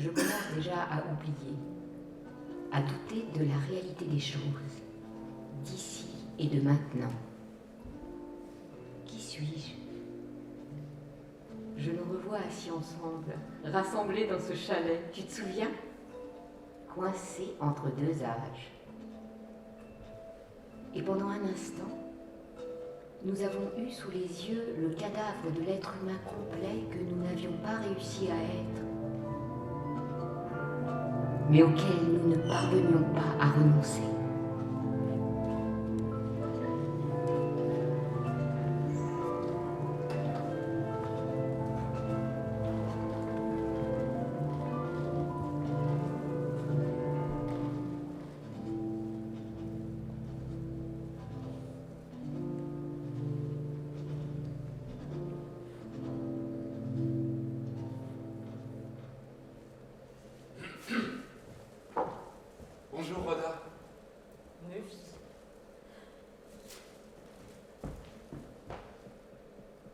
je commence déjà à oublier, à douter de la réalité des choses, d'ici et de maintenant. Qui suis-je? Je nous revois assis ensemble, rassemblés dans ce chalet, tu te souviens? Coincés entre deux âges. Et pendant un instant, nous avons eu sous les yeux le cadavre de l'être humain complet que nous n'avions pas réussi à être, mais auquel nous ne parvenions pas à renoncer. Bonjour Rhoda. Neuville.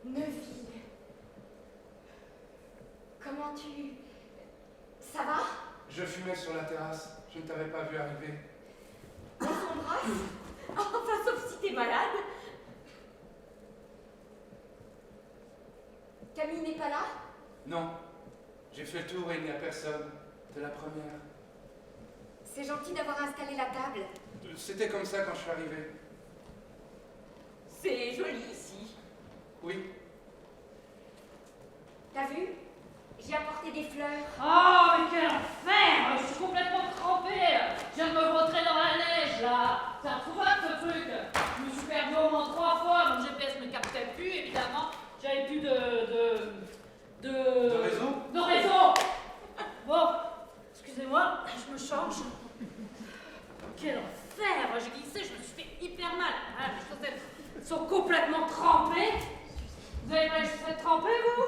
Neuville. Comment tu... Ça va? Je fumais sur la terrasse. Je ne t'avais pas vu arriver. On s'embrasse? Enfin, sauf si t'es malade. Camille n'est pas là? Non. J'ai fait le tour et il n'y a personne. T'es la première. C'est gentil d'avoir installé la table. C'était comme ça quand je suis arrivé. C'est joli ici. Oui. T'as vu? J'ai apporté des fleurs. Oh, mais quel enfer! Je suis complètement trempée! Je viens de me vautrer dans la neige, là! C'est introuvable, ce truc! Je me suis perdue au moins 3 fois, mon GPS ne captait plus, évidemment. J'avais plus De réseau? de réseau! Bon, excusez-moi, je me change. Quel enfer! J'ai glissé, je me suis fait hyper mal. Ah, mes chaussettes sont complètement trempées. Vous avez pas les chaussettes trempées, vous?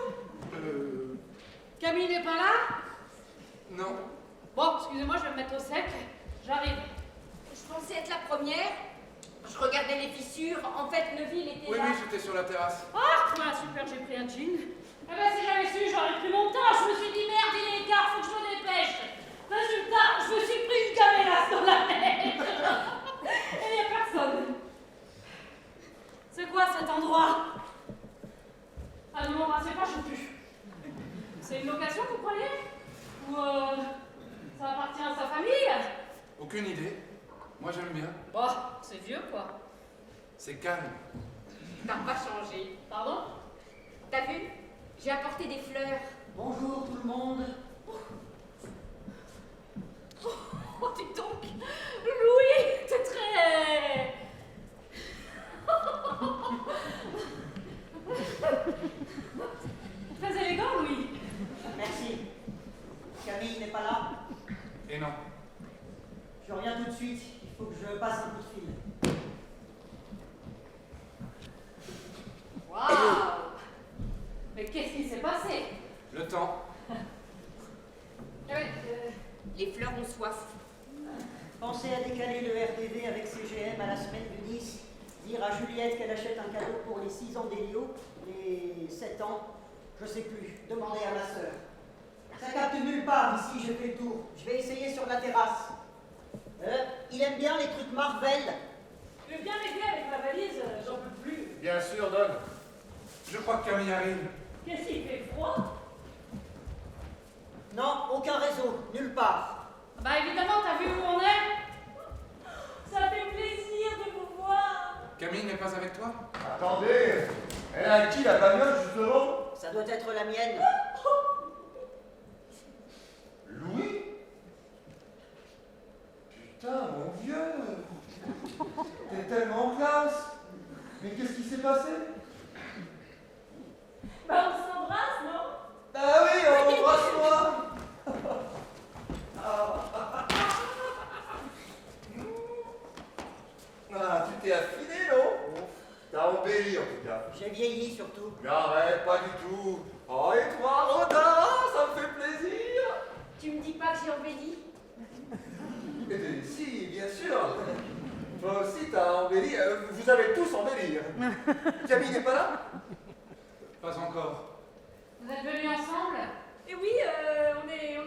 Camille n'est pas là? Non. Bon, excusez-moi, je vais me mettre au sec. J'arrive. Je pensais être la première. Je regardais les fissures. En fait, Neuville était Oui, là. oui, j'étais sur la terrasse. Ah, voilà, super, j'ai pris un jean. Eh ben, si j'avais su, j'aurais pris mon temps. Je me suis dit, merde, il est tard, faut que je me dépêche. Résultat, je me suis pris une caméra dans la neige. Et il n'y a personne. C'est quoi cet endroit? Ah, ne m'embrassez pas, je ne sais plus. C'est une location, vous croyez? Ou ça appartient à sa famille? Aucune idée. Moi, j'aime bien. Bon, c'est vieux, quoi. C'est calme. T'as pas changé. Pardon? T'as vu? J'ai apporté des fleurs. Bonjour tout le monde. Oh, dis donc, Louis, t'es très... très élégant, Louis. Merci. Camille n'est pas là. Et non. Je reviens tout de suite. Il faut que je passe un coup de fil. Waouh! Mais qu'est-ce qui s'est passé? Le temps. Les fleurs ont soif. Pensez à décaler le RDV avec CGM à la semaine de Nice. Dire à Juliette qu'elle achète un cadeau pour les 6 ans d'Elio, les 7 ans, je sais plus. Demandez à ma sœur. Ça capte nulle part ici, je fais le tour. Je vais essayer sur la terrasse. Il aime bien les trucs Marvel. Je vais bien m'aider avec ma valise, j'en peux plus. Bien sûr, Don. Je crois que Camille arrive. Qu'est-ce qu'il fait froid? Non, aucun réseau, nulle part. Bah évidemment, t'as vu où on est? Ça fait plaisir de vous voir. Camille n'est pas avec toi? Attendez, elle a qui la bagnole justement? Ça doit être la mienne. Louis? Putain, mon vieux! T'es tellement en classe! Mais qu'est-ce qui s'est passé? Bah on s'embrasse, non? Ah oui, embrasse-moi! Ah, tu t'es affiné, non? T'as embelli en tout cas. J'ai vieilli surtout. Mais arrête, pas du tout. Oh, et toi, Roda, ça me fait plaisir. Tu me dis pas que j'ai embelli? Si, bien sûr. Toi aussi, t'as embelli. Vous avez tous embelli. Camille n'est pas là? Pas encore. Vous êtes venus ensemble? Et oui, on est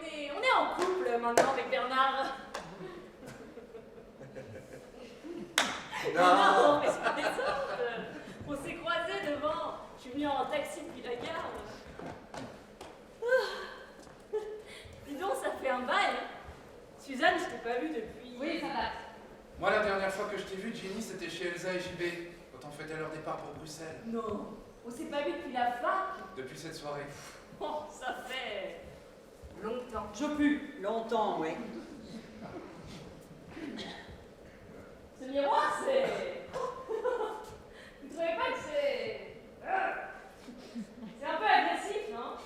en couple maintenant avec Bernard. Non, mais c'est pas simple. On s'est croisés devant. Je suis venue en taxi depuis la gare. Dis donc, ça fait un bail. Suzanne, je t'ai pas vue depuis. Oui, ça date. Moi, la dernière fois que je t'ai vu, Ginny, c'était chez Elsa et JB, quand on fêtait leur départ pour Bruxelles. Non, on s'est pas vus depuis la fac. Depuis cette soirée. Oh, ça fait Longtemps. je pue. Longtemps, oui. Ce miroir, c'est. Vous trouvez pas que c'est. C'est un peu agressif, non?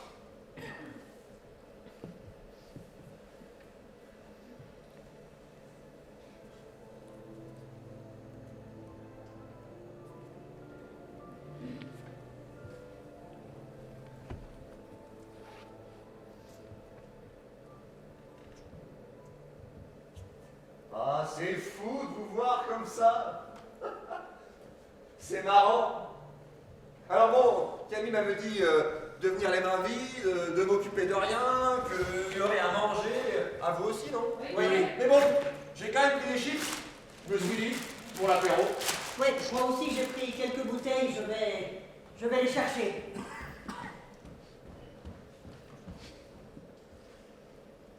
Ah, c'est fou de vous voir comme ça. C'est marrant. Alors bon, Camille m'avait dit de venir les mains vides, de m'occuper de rien, qu'il y aurait à manger. À vous aussi, non? Oui. Mais bon, j'ai quand même pris les chiffres. Je me suis dit, pour l'apéro. Oui, moi aussi j'ai pris quelques bouteilles, je vais les chercher.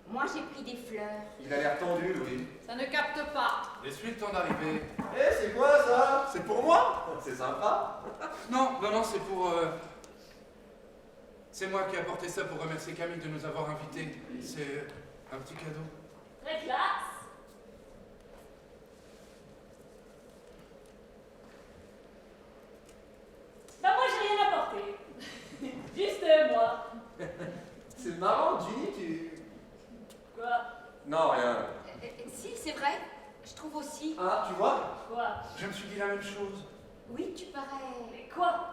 Moi, j'ai pris des fleurs. Il a l'air tendu, Louis. Ça ne capte pas. Essuie ton arrivée. Eh, c'est quoi ça? C'est pour moi? C'est sympa. Non, c'est pour... C'est moi qui ai apporté ça pour remercier Camille de nous avoir invités. C'est un petit cadeau. Très classe. Bah moi j'ai rien apporté. Juste moi. C'est marrant, Ginny, tu... Quoi? Non, rien. Si, c'est vrai. Je trouve aussi. Ah, tu vois? Quoi? Je me suis dit la même chose. Oui, tu parais. Mais quoi?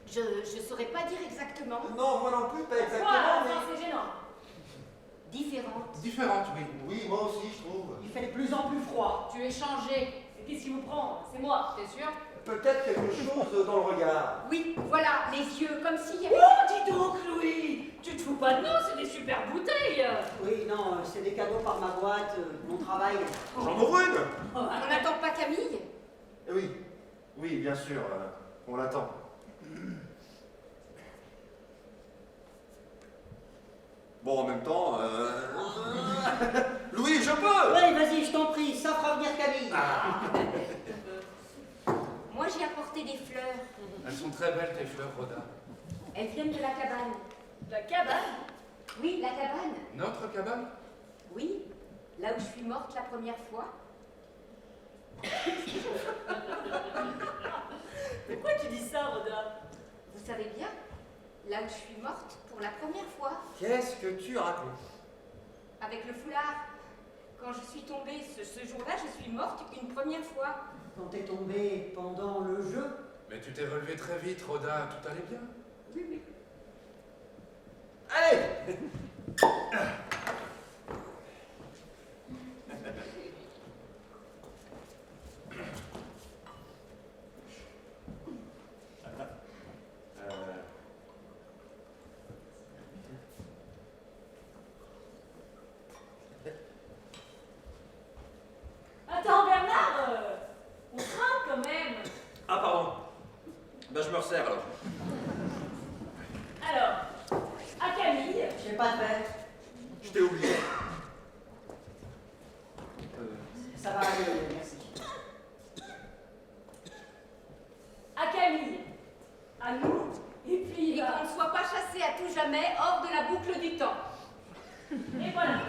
Je saurais pas dire exactement. Non, moi non plus, pas Quoi? exactement, Enfin, c'est gênant. Différente. Différente, oui. Oui, moi aussi, je trouve. Il fait de plus en plus froid. Tu es changé. Mais qu'est-ce qui vous prend? C'est moi. T'es sûr? Peut-être quelque chose dans le regard. Oui, voilà, les yeux, comme s'il y avait. Oh, dis donc, Louis! Tu te fous pas de nous, c'est des super bouteilles! Oui, non, c'est des cadeaux par ma boîte, mon travail. J'en ouvre une? Oh, On n'attend pas Camille? Eh oui, oui, bien sûr, on l'attend. Bon, en même temps, Louis, je peux! Oui, vas-y, je t'en prie, ça fera venir Camille. Moi, j'ai apporté des fleurs. Elles sont très belles, tes fleurs, Rhoda. Elles viennent de la cabane. La cabane? Oui, la cabane. Notre cabane? Oui, là où je suis morte la première fois. Pourquoi tu dis ça, Rhoda? Vous savez bien, là où je suis morte pour la première fois, Qu'est-ce que tu racontes? avec le foulard. Quand je suis tombée ce jour-là, je suis morte une première fois. Quand t'es tombé pendant le jeu, Mais tu t'es relevé très vite, Rhoda. Tout allait bien. Oui, oui. Allez! Attends, Bernard! On craint quand même! Ah, pardon. Ben, je me resserre alors. Alors, à Camille, j'ai pas de verre. Je t'ai oublié. Ça va aller, merci. à Camille, à nous, et puis Et qu'on ne soit pas chassé à tout jamais hors de la boucle du temps. et voilà.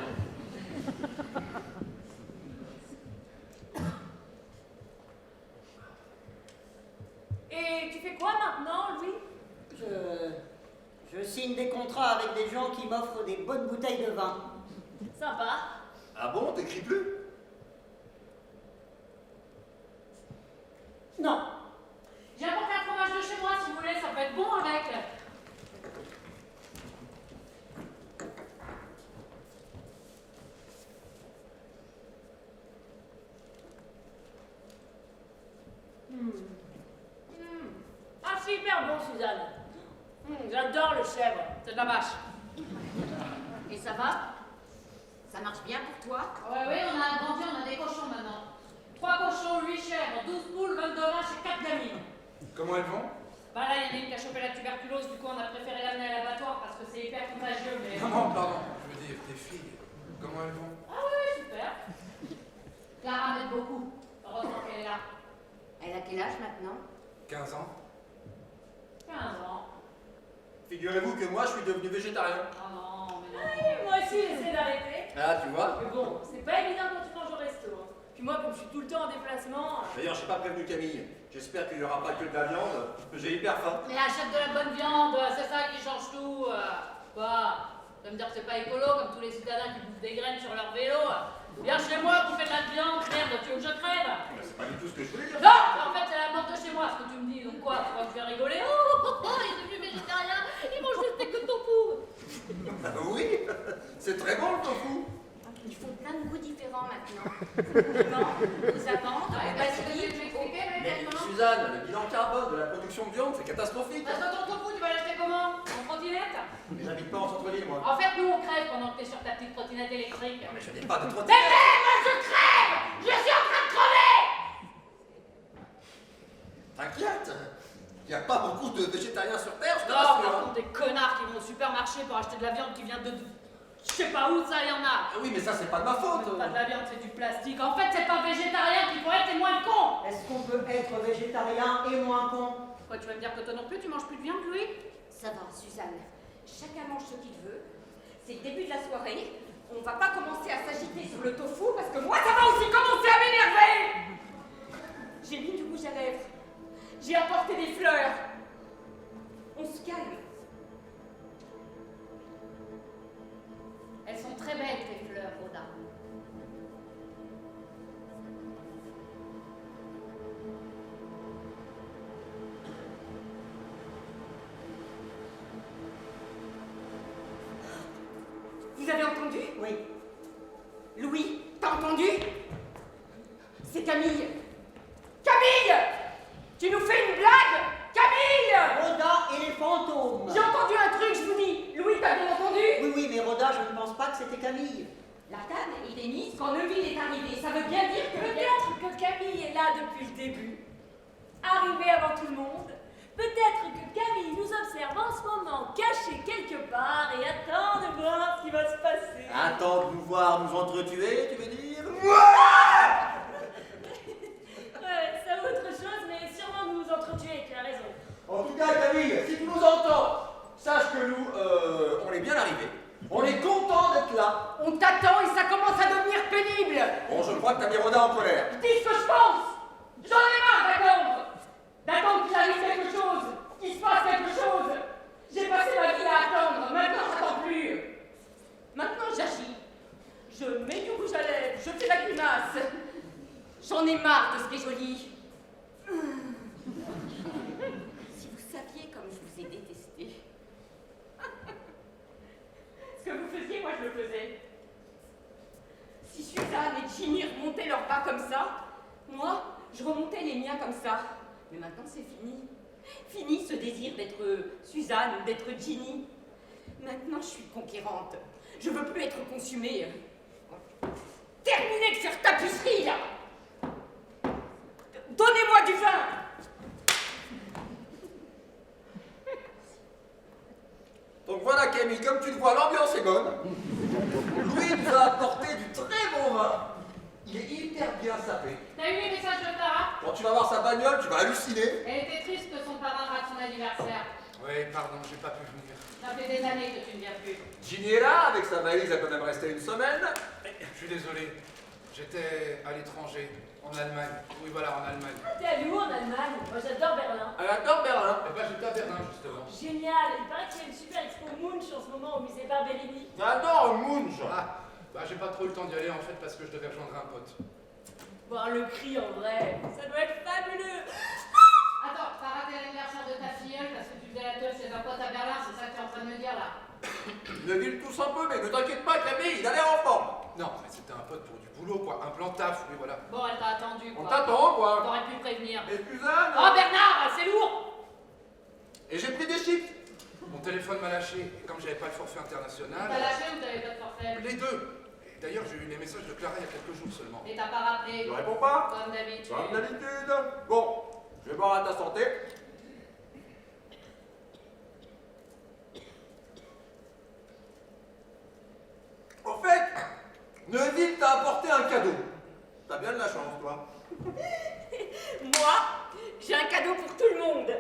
Et tu fais quoi maintenant, Louis? Je signe des contrats avec des gens qui m'offrent des bonnes bouteilles de vin. Sympa. Ah bon, t'écris plus? Non. J'ai apporté un fromage de chez moi, si vous voulez, ça peut être bon avec. Ah, c'est hyper bon, Suzanne. J'adore le chèvre. C'est de la vache. Et ça va? Ça marche bien pour toi? Ouais, on a agrandi, on a des cochons maintenant. 3 cochons, 8 chèvres, 12 poules, 22 vaches et 4 gamines. Comment elles vont? Bah là, il y en a une qui a chopé la tuberculose, du coup on a préféré l'amener à l'abattoir parce que c'est hyper contagieux, mais... Non, pardon. Je veux dire, tes filles, comment elles vont? Ah ouais, super. Clara m'aide beaucoup. Heureusement qu'elle est là. Elle a quel âge maintenant? 15 ans. 15 ans. Figurez-vous que moi, je suis devenu végétarien. Ah non, mais non. Moi aussi, j'essaie d'arrêter. Ah, tu vois? Mais bon, c'est pas évident quand tu manges au resto. Hein. Puis moi, comme je suis tout le temps en déplacement. D'ailleurs, je n'ai pas prévenu Camille. J'espère qu'il n'y aura pas que de la viande. J'ai hyper faim. Mais achète de la bonne viande, c'est ça qui change tout. Quoi? Tu vas me dire que c'est pas écolo comme tous les citadins qui bouffent des graines sur leur vélo. Viens chez moi, bouffer de la viande, merde, tu veux que je crève? Mais c'est pas du tout ce que je voulais dire. Non! En fait, c'est la mort de chez moi, ce que tu me dis. Donc quoi? Tu vas me faire rigoler? Il est devenu végétarien, il mange le steak de tofu. Oui, c'est très bon le tofu. Ils font plein de goûts différents maintenant. Comment ils attendent? Vas-y, je vais t'expliquer, Mais comment? Suzanne, le bilan carbone de la production de viande, c'est catastrophique. Parce que ton tofu, tu vas l'acheter comment? En trottinette? Mais j'habite pas en centre-ville, moi. En fait, nous, on crève pendant que t'es sur ta petite trottinette électrique. Mais je n'ai pas de Mais trottinette. moi, je crève! Je suis en train de crever! T'inquiète, il n'y a pas beaucoup de végétariens sur Terre, je te Non, rassure, par hein. contre, des connards qui vont au supermarché pour acheter de la viande qui vient de... Je sais pas où, ça, y en a. Ah oui, mais ça, c'est pas de ma faute. C'est pas de la viande, c'est du plastique. En fait, c'est pas végétarien qui pourrait être moins con. Est-ce qu'on peut être végétarien et moins con? Quoi, tu vas me dire que toi non plus, tu manges plus de viande, Louis? Ça va, Suzanne. Chacun mange ce qu'il veut. C'est le début de la soirée. On va pas commencer à s'agiter sur le tofu parce que moi, ça va aussi commencer à m'énerver. J'ai mis du rouge à lèvres. J'ai apporté des fleurs. On se calme. Elles sont très belles, tes fleurs, Rhoda. Vous avez entendu? Oui. Louis, t'as entendu? C'est Camille. Camille! Tu nous fais une blague? Camille! Rhoda et les fantômes. J'ai entendu un truc, je vous dis. Louis, t'as bien entendu? Oui, mais Rhoda, je ne pense pas que c'était Camille. La table est mise quand Neuville est arrivé. Ça veut bien dire que... Peut-être que Camille est là depuis le début. Arrivée avant tout le monde. Peut-être que Camille nous observe en ce moment, cachée quelque part, et attend de voir ce qui va se passer. Attends de nous voir nous entretuer, tu veux dire? Ouais, ça vaut autre chose, mais sûrement nous entretuer, tu as raison. En tout cas, Camille, si tu nous entends, sache que nous, on est bien arrivés. On est content d'être là. On t'attend et ça commence à devenir pénible. Bon, je crois que t'as mis Rhoda en colère. Je dis ce que je pense. J'en ai marre d'attendre. D'attendre qu'il arrive quelque chose, qu'il se passe quelque chose. J'ai passé ma vie à attendre. Maintenant, j'attends plus. Maintenant, j'agis. Je mets du rouge à lèvres. Je fais la grimace. J'en ai marre de ce qui est joli. Si vous saviez comme je vous ai détesté. Ce que vous faisiez, moi je le faisais. Si Suzanne et Ginny remontaient leurs pas comme ça, moi, je remontais les miens comme ça. Mais maintenant, c'est fini. Fini ce désir d'être Suzanne ou d'être Ginny. Maintenant, je suis conquérante. Je veux plus être consumée. Terminez de faire tapisserie, là. Donnez-moi du vin. Donc voilà, Camille, comme tu le vois, l'ambiance est bonne. Louis nous a apporté du très bon vin. Il est hyper bien sapé. T'as eu les messages de Clara? Quand tu vas voir sa bagnole, tu vas halluciner. Elle était triste que son parrain rate son anniversaire. Oui, pardon, j'ai pas pu venir. Ça fait des années que tu ne viens plus. Ginny est là, avec sa valise, elle peut même rester une semaine. Je suis désolé. J'étais à l'étranger, en Allemagne. Oui, voilà, en Allemagne. T'es allé où en Allemagne? Moi j'adore Berlin. Elle adore Berlin. Eh ben, j'étais à Berlin, justement. Génial, il paraît qu'il y a une super expo Munch en ce moment au musée Barberini. J'adore Munch. Ah, bah j'ai pas trop eu le temps d'y aller en fait parce que je devais rejoindre un pote. Voir le cri en vrai, ça doit être fabuleux. Attends, t'as raté l'anniversaire de ta filleule parce que tu faisais la teuf chez un pote à Berlin, c'est ça que tu es en train de me dire là? Neville tousse un peu, mais ne t'inquiète pas, Camille, il a l'air en forme. Non, mais c'était un pote pour du boulot, quoi. Un plan taf, oui, voilà. Bon, elle t'a attendu On quoi. t'attend, quoi. T'aurais pu prévenir. Et Suzanne? Oh Bernard, c'est lourd! Et j'ai pris des chips. Mon téléphone m'a lâché, et comme j'avais pas le forfait international. T'as lâché ou t'avais pas de forfait? Les deux. D'ailleurs, j'ai eu les messages de Clara il y a quelques jours seulement. Et t'as pas rappelé, Tu réponds pas? comme d'habitude. Comme d'habitude. Bon, je vais boire à ta santé. En fait, Neville t'a apporté un cadeau. T'as bien de la chance, toi. Moi, j'ai un cadeau pour tout le monde.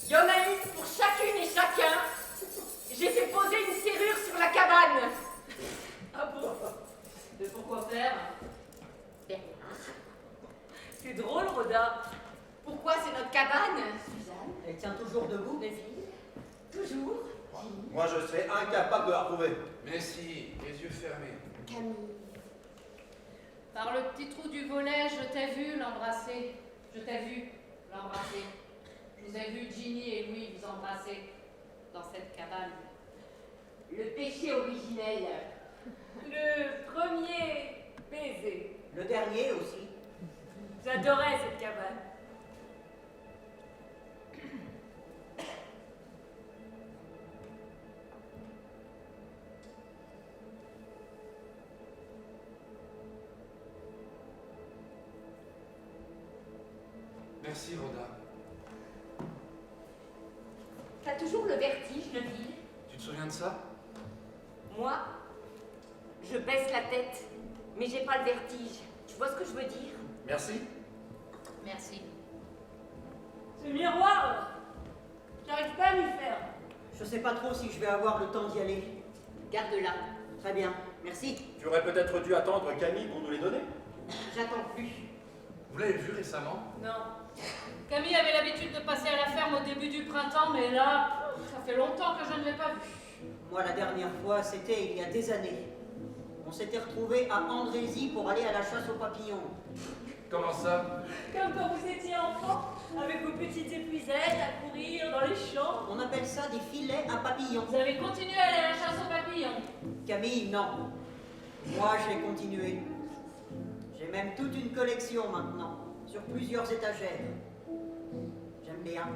Il y en a une pour chacune et chacun. J'ai fait poser une serrure sur la cabane. Ah bon? Mais pourquoi faire? C'est drôle, Rhoda. Pourquoi c'est notre cabane? Suzanne, Elle tient toujours debout. Neville? Toujours? Moi, je serais incapable de la retrouver. Mais si, les yeux fermés. Camille, Par le petit trou du volet, je t'ai vu l'embrasser. Je t'ai vu l'embrasser. Je vous ai vu Ginny et Louis vous embrasser dans cette cabane. Le péché originel. Le premier baiser. Le dernier aussi. J'adorais cette cabane. Merci, Rhoda. T'as toujours le vertige, Neville? Tu te souviens de ça? Moi, je baisse la tête, mais j'ai pas le vertige. Tu vois ce que je veux dire? Merci. Merci. Ce miroir, j'arrive pas à m'y faire. Je sais pas trop si je vais avoir le temps d'y aller. Garde-la. Très bien, merci. Tu aurais peut-être dû attendre Camille pour nous les donner. J'attends plus. Vous l'avez vu récemment? Non. Camille avait l'habitude de passer à la ferme au début du printemps, mais là, ça fait longtemps que je ne l'ai pas vue. Moi, la dernière fois, c'était il y a des années. On s'était retrouvés à Andrézy pour aller à la chasse aux papillons. Comment ça? Comme quand vous étiez enfant, avec vos petites épuisettes à courir dans les champs. On appelle ça des filets à papillons. Vous avez continué à aller à la chasse aux papillons. Camille, non. Moi, j'ai continué. J'ai même toute une collection maintenant, sur plusieurs étagères. J'aime bien.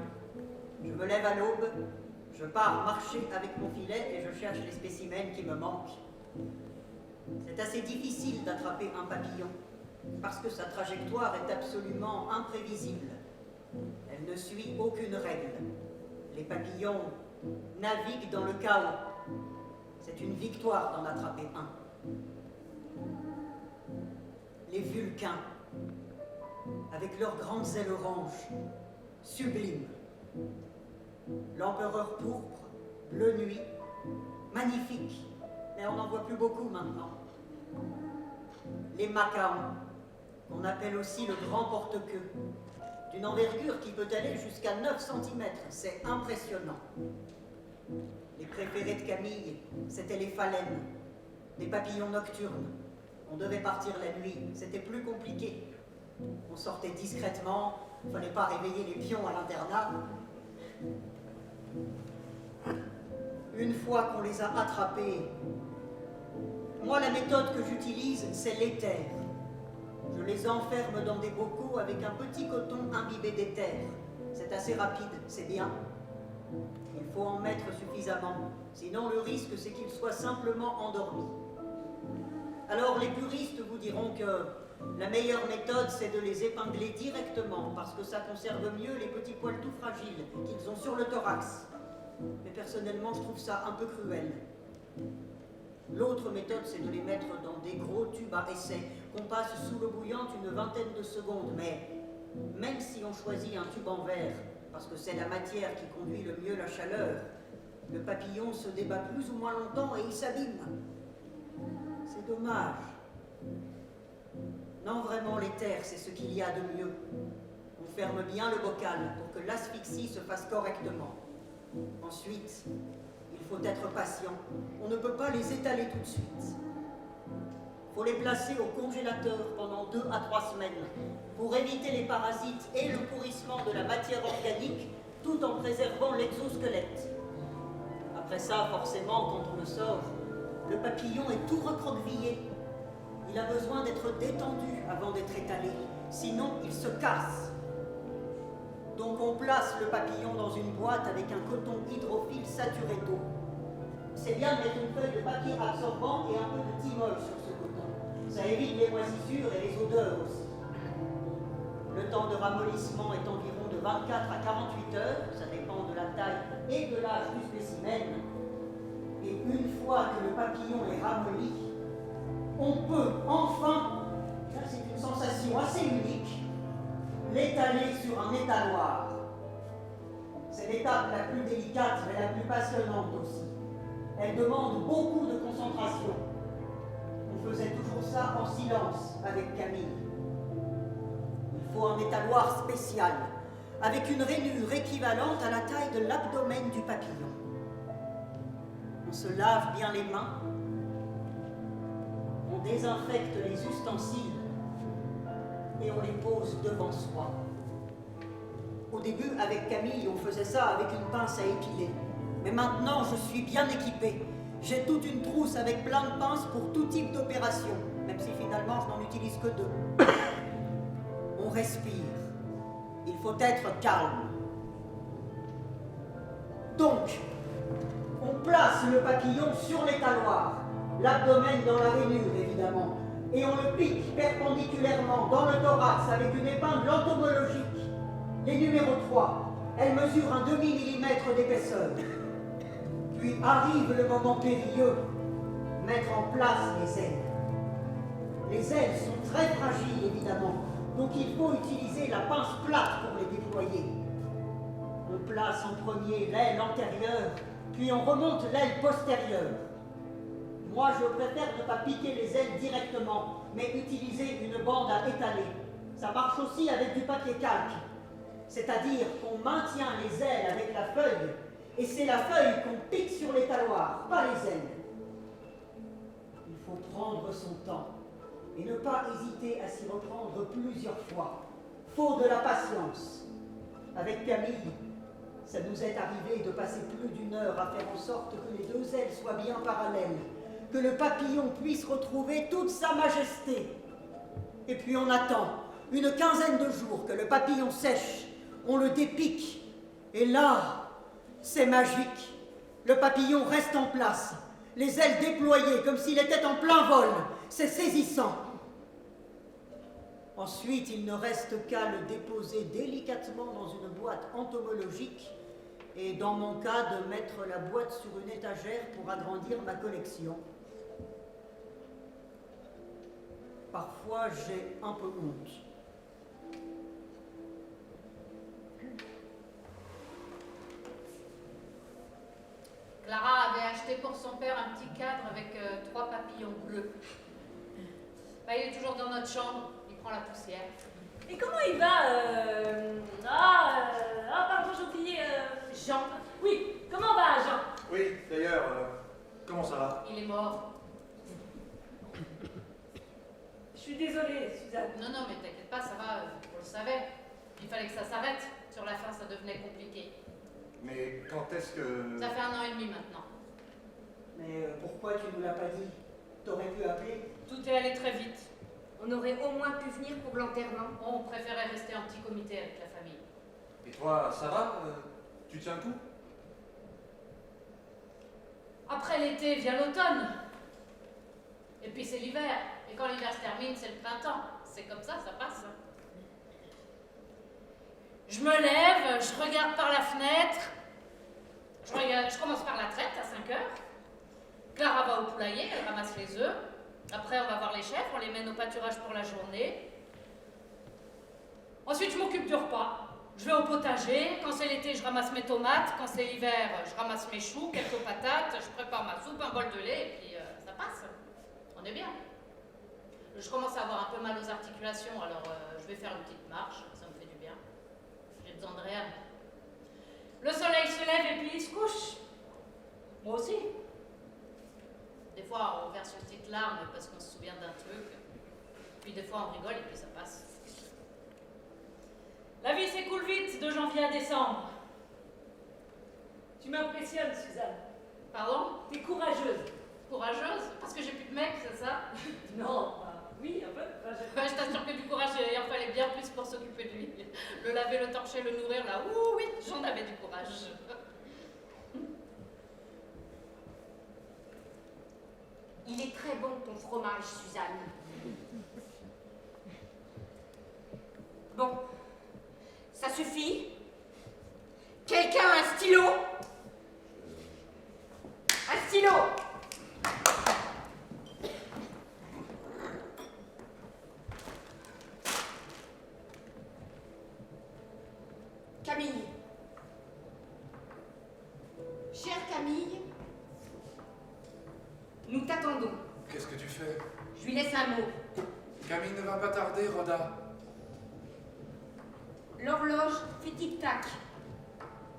Je me lève à l'aube, je pars marcher avec mon filet et je cherche les spécimens qui me manquent. C'est assez difficile d'attraper un papillon, parce que sa trajectoire est absolument imprévisible. Elle ne suit aucune règle. Les papillons naviguent dans le chaos. C'est une victoire d'en attraper un. Les Vulcains, avec leurs grandes ailes oranges, sublimes. L'empereur pourpre, bleu nuit, magnifique, mais on n'en voit plus beaucoup maintenant. Les Macaons, qu'on appelle aussi le grand porte-queue, d'une envergure qui peut aller jusqu'à 9 cm, c'est impressionnant. Les préférés de Camille, c'étaient les phalènes, des papillons nocturnes. On devait partir la nuit, c'était plus compliqué. On sortait discrètement, il ne fallait pas réveiller les pions à l'internat. Une fois qu'on les a attrapés, moi la méthode que j'utilise, c'est l'éther. Je les enferme dans des bocaux avec un petit coton imbibé d'éther. C'est assez rapide, c'est bien. Il faut en mettre suffisamment, sinon le risque c'est qu'ils soient simplement endormis. Alors les puristes vous diront que la meilleure méthode c'est de les épingler directement parce que ça conserve mieux les petits poils tout fragiles qu'ils ont sur le thorax. Mais personnellement je trouve ça un peu cruel. L'autre méthode c'est de les mettre dans des gros tubes à essai qu'on passe sous l'eau bouillante une vingtaine de secondes. Mais même si on choisit un tube en verre parce que c'est la matière qui conduit le mieux la chaleur, le papillon se débat plus ou moins longtemps et il s'abîme. C'est dommage. Non, vraiment, l'éther, c'est ce qu'il y a de mieux. On ferme bien le bocal pour que l'asphyxie se fasse correctement. Ensuite, il faut être patient. On ne peut pas les étaler tout de suite. Il faut les placer au congélateur pendant 2 à 3 semaines pour éviter les parasites et le pourrissement de la matière organique tout en préservant l'exosquelette. Après ça, forcément, quand on le sort, le papillon est tout recroquevillé. Il a besoin d'être détendu avant d'être étalé, sinon il se casse. Donc on place le papillon dans une boîte avec un coton hydrophile saturé d'eau. C'est bien de mettre une feuille de papier absorbant et un peu de thymol sur ce coton. Ça évite les moisissures et les odeurs aussi. Le temps de ramollissement est environ de 24 à 48 heures, ça dépend de la taille et de l'âge du spécimen. Et une fois que le papillon est ramolli, on peut enfin, ça c'est une sensation assez unique, l'étaler sur un étaloir. C'est l'étape la plus délicate mais la plus passionnante aussi. Elle demande beaucoup de concentration. On faisait toujours ça en silence avec Camille. Il faut un étaloir spécial, avec une rainure équivalente à la taille de l'abdomen du papillon. On se lave bien les mains, on désinfecte les ustensiles et on les pose devant soi. Au début, avec Camille, on faisait ça avec une pince à épiler. Mais maintenant, je suis bien équipée. J'ai toute une trousse avec plein de pinces pour tout type d'opération, même si finalement, je n'en utilise que 2. On respire. Il faut être calme. Donc, on place le papillon sur l'étaloir, l'abdomen dans la rainure évidemment, et on le pique perpendiculairement dans le thorax avec une épingle entomologique. Les numéros 3, elle mesure un demi-millimètre d'épaisseur. Puis arrive le moment périlleux, mettre en place les ailes. Les ailes sont très fragiles évidemment, donc il faut utiliser la pince plate pour les déployer. On place en premier l'aile antérieure, puis on remonte l'aile postérieure. Moi, je préfère ne pas piquer les ailes directement, mais utiliser une bande à étaler. Ça marche aussi avec du papier calque. C'est-à-dire qu'on maintient les ailes avec la feuille, et c'est la feuille qu'on pique sur l'étaloir, pas les ailes. Il faut prendre son temps, et ne pas hésiter à s'y reprendre plusieurs fois. Faut de la patience. Avec Camille, ça nous est arrivé de passer plus d'1 heure à faire en sorte que les 2 ailes soient bien parallèles, que le papillon puisse retrouver toute sa majesté. Et puis on attend une 15aine de jours que le papillon sèche, on le dépique, et là, c'est magique. Le papillon reste en place, les ailes déployées comme s'il était en plein vol. C'est saisissant. Ensuite, il ne reste qu'à le déposer délicatement dans une boîte entomologique et, dans mon cas, de mettre la boîte sur une étagère pour agrandir ma collection. Parfois, j'ai un peu honte. Clara avait acheté pour son père un petit cadre avec 3 papillons bleus. Bah, il est toujours dans notre chambre, il prend la poussière. Et comment il va pardon, j'ai oublié. Jean. Oui, comment va Jean? Oui, d'ailleurs, comment ça va? Il est mort. Je suis désolée, Suzanne. Non, non, mais t'inquiète pas, ça va, on le savait. Il fallait que ça s'arrête. Sur la fin, ça devenait compliqué. Mais quand est-ce que... Ça fait 1 an et demi maintenant. Mais pourquoi tu ne nous l'as pas dit? T'aurais pu appeler? Tout est allé très vite. On aurait au moins pu venir pour l'enterrement. On préférait rester en petit comité avec la famille. Et toi, ça va? Tu tiens le coup? Après l'été vient l'automne. Et puis c'est l'hiver. Et quand l'hiver se termine, c'est le printemps. C'est comme ça passe. Je me lève, je regarde par la fenêtre. Je commence par la traite à 5 heures. Clara va au poulailler, elle ramasse les œufs. Après, on va voir les chèvres, on les mène au pâturage pour la journée. Ensuite, je m'occupe du repas. Je vais au potager. Quand c'est l'été, je ramasse mes tomates. Quand c'est l'hiver, je ramasse mes choux, quelques patates. Je prépare ma soupe, un bol de lait, et puis ça passe. On est bien. Je commence à avoir un peu mal aux articulations, alors je vais faire une petite marche. Ça me fait du bien. J'ai besoin de rien. Le soleil se lève et puis il se couche. Moi aussi. Des fois, on verse une petite larme parce qu'on se souvient d'un truc. Puis des fois, on rigole et puis ça passe. La vie s'écoule vite de janvier à décembre. Tu m'impressionnes, Suzanne. Pardon? T'es courageuse. Courageuse? Parce que j'ai plus de mec, c'est ça? Non, oui, un peu. Je t'assure que du courage, il en fallait bien plus pour s'occuper de lui. Le laver, le torcher, le nourrir, là, ouh oui, j'en avais du courage. Il est très bon ton fromage, Suzanne. Bon, ça suffit? Quelqu'un a un stylo? Un stylo! Camille. Chère Camille, nous t'attendons. Qu'est-ce que tu fais? Je lui laisse un mot. Camille ne va pas tarder, Rhoda. L'horloge fait tic-tac.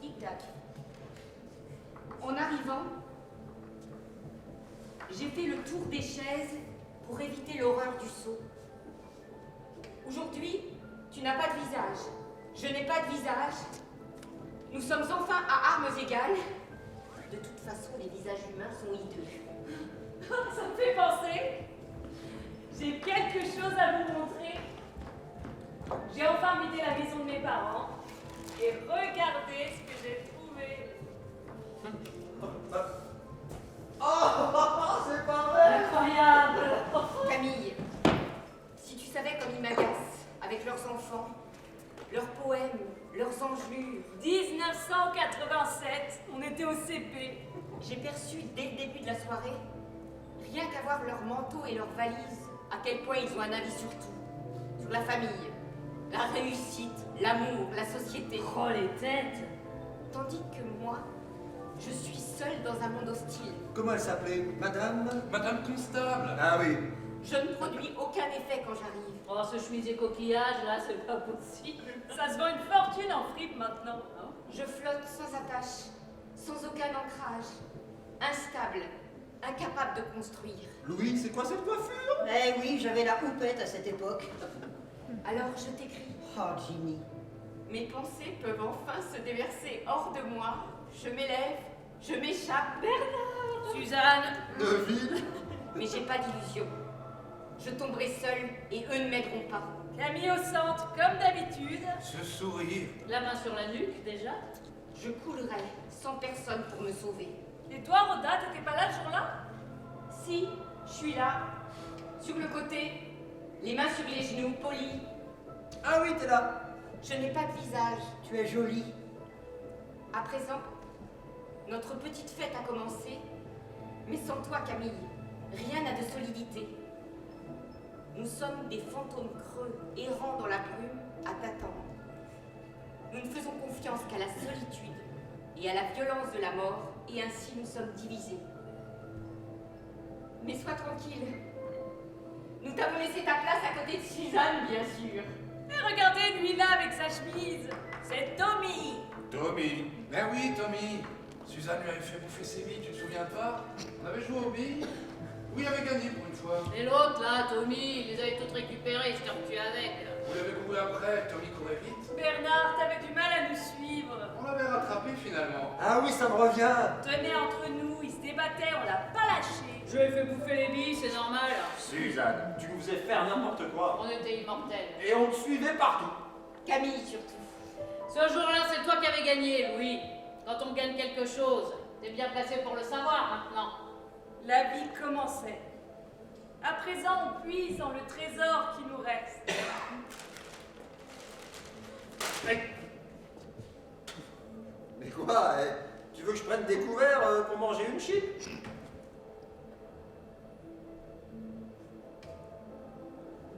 Tic-tac. En arrivant, j'ai fait le tour des chaises pour éviter l'horreur du saut. Aujourd'hui, tu n'as pas de visage. Je n'ai pas de visage. Nous sommes enfin à armes égales. De toute façon, les visages humains sont hideux. Ça me fait penser. J'ai quelque chose à vous montrer. J'ai enfin vidé la maison de mes parents. Et regardez ce que j'ai trouvé. Oh, c'est pas vrai! Incroyable. Camille, si tu savais comme ils m'agacent avec leurs enfants, leurs poèmes, leurs engelures. 1987, on était au CP. J'ai perçu dès le début de la soirée, rien qu'à voir leurs manteaux et leurs valises, à quel point ils ont un avis sur tout. Sur la famille, la réussite, l'amour, la société. Oh les têtes. Tandis que moi, je suis seule dans un monde hostile. Comment elle s'appelait? Madame? Madame Constable! Ah oui. Je ne produis aucun effet quand j'arrive. Oh, ce chemisier coquillage, là, c'est pas possible. Ça se vend une fortune en fripe maintenant. Hein? Je flotte sans attache, sans aucun ancrage, instable, incapable de construire. Louis, c'est quoi cette coiffure? Eh oui, j'avais la houppette à cette époque. Alors je t'écris. Oh, Ginny. Mes pensées peuvent enfin se déverser hors de moi. Je m'élève, je m'échappe. Bernard! Suzanne! Neville? Mais j'ai pas d'illusion. Je tomberai seule et eux ne m'aideront pas. Camille au centre, comme d'habitude. Ce sourire. La main sur la nuque, déjà. Je coulerai sans personne pour me sauver. Et toi, Rhoda, t'étais pas là ce jour-là? Si, je suis là, sur le côté, les mains sur les genoux, polies. Ah oui, t'es là. Je n'ai pas de visage. Tu es jolie. À présent, notre petite fête a commencé, mais sans toi, Camille, rien n'a de solidité. Nous sommes des fantômes creux, errant dans la brume, à t'attendre. Nous ne faisons confiance qu'à la solitude et à la violence de la mort, et ainsi nous sommes divisés. Mais sois tranquille. Nous t'avons laissé ta place à côté de Suzanne, bien sûr. Et regardez Nuina avec sa chemise. C'est Tommy. Tommy. Ben oui, Tommy. Suzanne lui avait fait bouffer ses billes, tu te souviens pas? On avait joué aux billes. Oui, il avait gagné pour une fois. Et l'autre, là, Tommy, il les avait toutes récupérées, je t'ai retué avec. Vous l'avez couru après, Tommy courait vite. Bernard, t'avais du mal à nous suivre. On l'avait rattrapé finalement. Ah oui, ça me revient. Tenez entre nous, il se débattait, on l'a pas lâché. Je lui ai fait bouffer les billes, c'est normal. Suzanne, tu nous faisais faire n'importe quoi. On était immortels. Et on te suivait partout. Camille, surtout. Ce jour-là, c'est toi qui avais gagné, Louis. Quand on gagne quelque chose, t'es bien placé pour le savoir maintenant. La vie commençait. À présent, on puise dans le trésor qui nous reste. Mais quoi? Tu veux que je prenne des couverts pour manger une chip?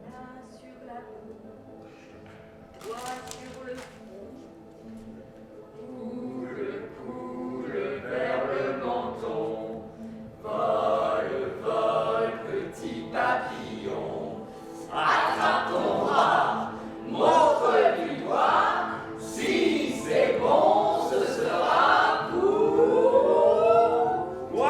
Main sur la peau, doigt sur le front. Moi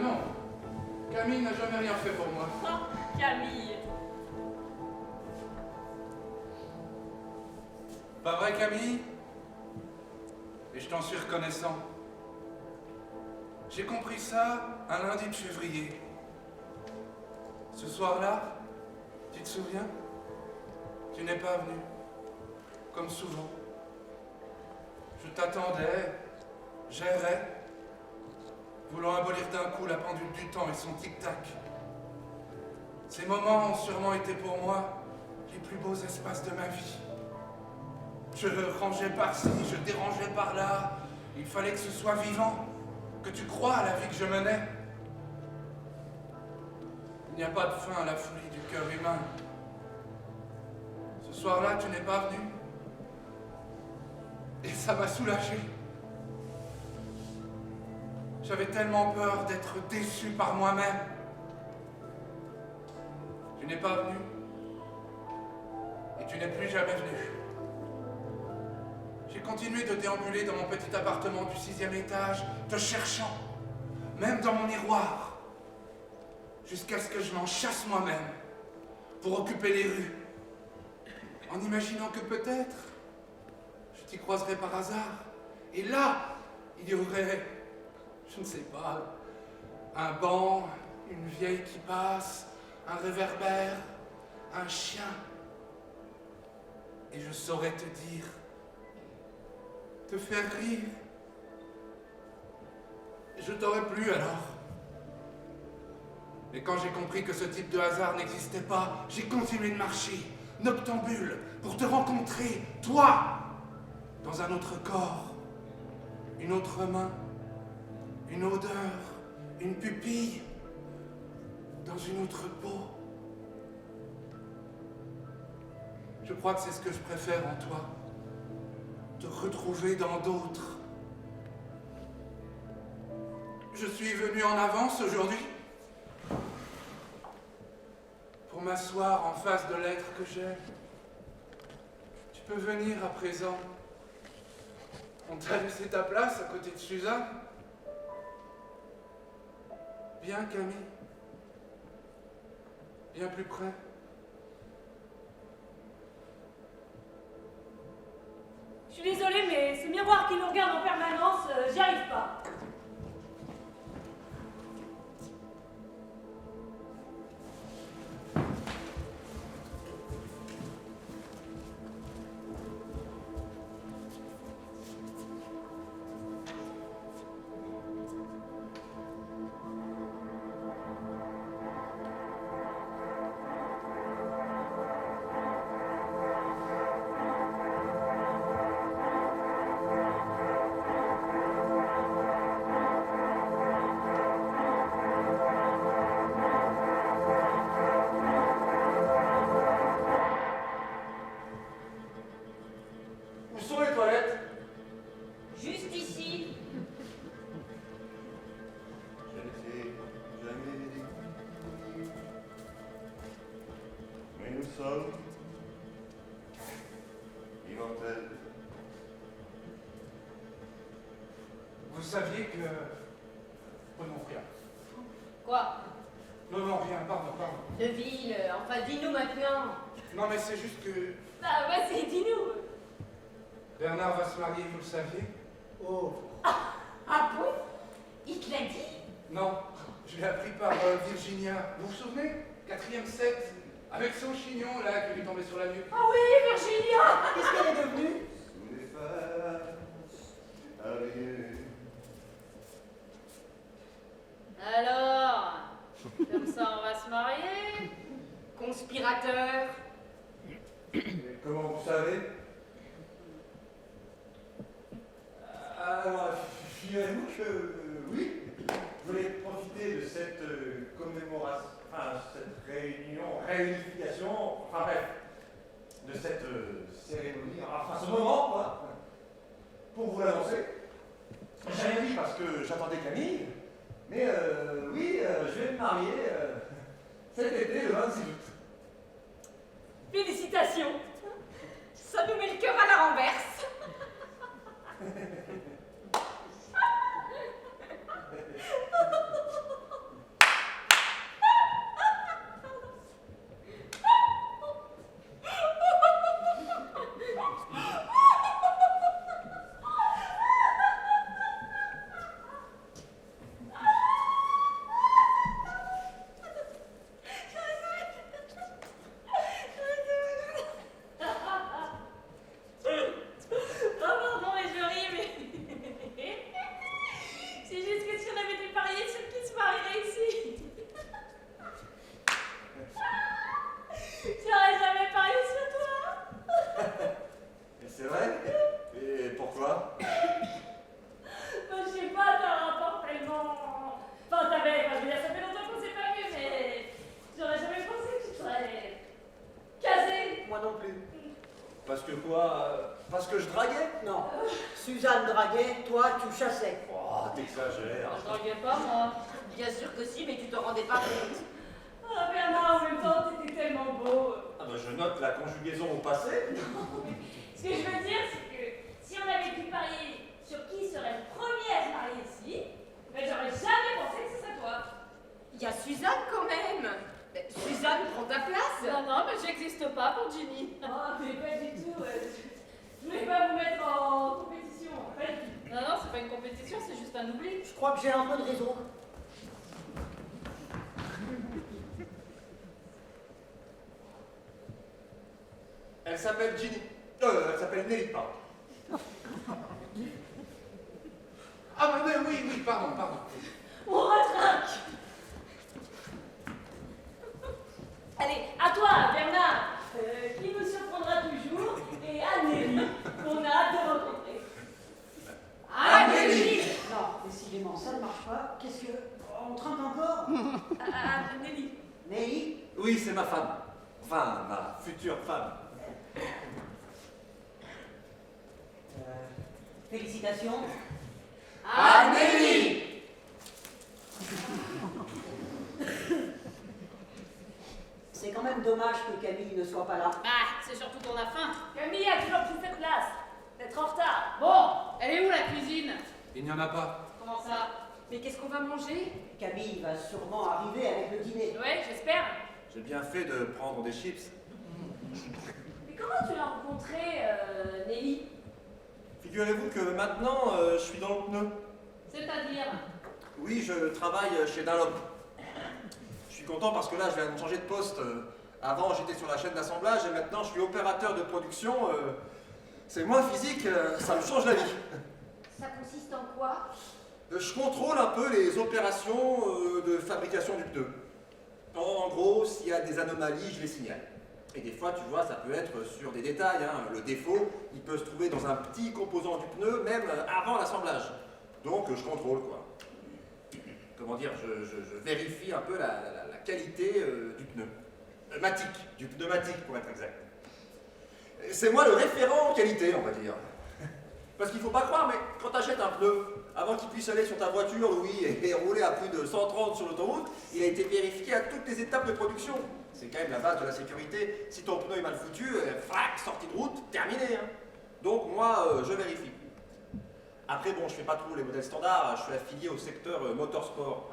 non. Camille n'a jamais rien fait pour moi. Ah, Camille. Pas vrai, Camille? Et je t'en suis reconnaissant. J'ai compris ça un lundi de février. Ce soir-là, tu te souviens? Tu n'es pas venu, comme souvent. Je t'attendais, j'errais, voulant abolir d'un coup la pendule du temps et son tic-tac. Ces moments ont sûrement été pour moi les plus beaux espaces de ma vie. Je rangeais par-ci, je dérangeais par-là. Il fallait que ce soit vivant, que tu crois à la vie que je menais. Il n'y a pas de fin à la folie du cœur humain. Ce soir-là, tu n'es pas venu. Et ça m'a soulagé. J'avais tellement peur d'être déçu par moi-même. Tu n'es pas venu. Et tu n'es plus jamais venu. J'ai continué de déambuler dans mon petit appartement du 6e étage, te cherchant, même dans mon miroir, jusqu'à ce que je m'en chasse moi-même, pour occuper les rues, en imaginant que peut-être, je t'y croiserais par hasard, et là, il y aurait, je ne sais pas, un banc, une vieille qui passe, un réverbère, un chien, et je saurais te dire, te faire rire. Et je t'aurais plu alors. Mais quand j'ai compris que ce type de hasard n'existait pas, j'ai continué de marcher, noctambule, pour te rencontrer, toi, dans un autre corps, une autre main, une odeur, une pupille, dans une autre peau. Je crois que c'est ce que je préfère en toi. Te retrouver dans d'autres. Je suis venu en avance aujourd'hui pour m'asseoir en face de l'être que j'aime. Tu peux venir à présent. On t'a laissé ta place à côté de Suzanne. Viens, Camille. Viens plus près. Je suis désolée, mais ce miroir qui nous regarde en permanence, j'y arrive pas. Où sont les toilettes? Juste ici. Je ne t'ai jamais dit. Mais nous sommes immortels. Vous saviez que... Oh non, rien. Quoi? Non, non, rien, pardon. Deville, enfin dis-nous maintenant. Non, mais c'est juste que Bah vas-y, dis-nous. Bernard va se marier, vous le saviez? Oh, Ah bon? Il te l'a dit? Non, je l'ai appris par Virginia. Vous vous souvenez? 4e set, avec son chignon là qui lui tombait sur la nuque. Ah oui, Virginia! qu'est-ce qu'elle est devenue? Sous les phares, habillés. Alors, comme ça on va se marier? Conspirateur. Et comment vous savez? Alors, figurez-vous que oui, je voulais profiter de cette commémoration, enfin cette réunification, enfin bref, de cette cérémonie, enfin ce moment, quoi, pour vous l'annoncer. J'ai rien dit parce que j'attendais Camille, mais oui, je vais me marier cet été, le 26 août. Félicitations. Ça nous met le cœur à la renverse. que quoi? Parce que je draguais? Non. Suzanne draguait, toi, tu chassais. Oh, t'exagères. Je draguais pas, moi. Bien sûr que si, mais tu te rendais pas compte. Ah, Bernard, en même temps, t'étais tellement beau. Ah bah, je note la conjugaison au passé. Ce que je veux dire, c'est que si on avait pu parier sur qui serait le premier à se marier ici, ben j'aurais jamais pensé que ce serait toi. Il y a Suzanne quand même. Suzanne, prends ta place. Non, non, mais j'existe pas pour Ginny. Oh, mais pas du tout. Je voulais pas vous mettre en compétition. Pas du tout. Non, non, c'est pas une compétition, c'est juste un oubli. Je crois que j'ai un peu de raison. Elle s'appelle Ginny. Elle s'appelle Nelly, pardon. Ah, mais oui, pardon. On rattraque. Allez, à toi, Bernard, qui nous surprendra toujours, et à Nelly, qu'on a hâte de rencontrer. Amélie. Non, décidément, ça ne marche pas. Qu'est-ce que... On trinque encore? Nelly. Nelly? Oui, c'est ma femme. Enfin, ma future femme. Félicitations. Amélie. C'est quand même dommage que Camille ne soit pas là. Bah, c'est surtout qu'on a faim. Camille a toujours pris cette place, d'être en retard. Bon, elle est où la cuisine? Il n'y en a pas. Comment ça? Mais qu'est-ce qu'on va manger? Camille va sûrement arriver avec le dîner. Ouais, j'espère. J'ai bien fait de prendre des chips. Mais comment tu l'as rencontrée, Nelly? Figurez-vous que maintenant, je suis dans le pneu. C'est-à-dire? Oui, je travaille chez Dunlop. Je suis content parce que là, je viens de changer de poste. Avant, j'étais sur la chaîne d'assemblage et maintenant, je suis opérateur de production. C'est moins physique, ça me change la vie. Ça consiste en quoi? Je contrôle un peu les opérations de fabrication du pneu. En gros, s'il y a des anomalies, je les signale. Et des fois, tu vois, ça peut être sur des détails. Hein. Le défaut, il peut se trouver dans un petit composant du pneu, même avant l'assemblage. Donc, je contrôle, quoi. Comment dire, je vérifie un peu la qualité du pneu. Du pneumatique, pour être exact. C'est moi le référent en qualité, on va dire. Parce qu'il faut pas croire, mais quand tu achètes un pneu, avant qu'il puisse aller sur ta voiture, oui, et rouler à plus de 130 sur l'autoroute, il a été vérifié à toutes les étapes de production. C'est quand même la base de la sécurité. Si ton pneu est mal foutu, frac, sortie de route, terminé. Hein. Donc moi, je vérifie. Après, bon, je fais pas trop les modèles standards, je suis affilié au secteur motorsport.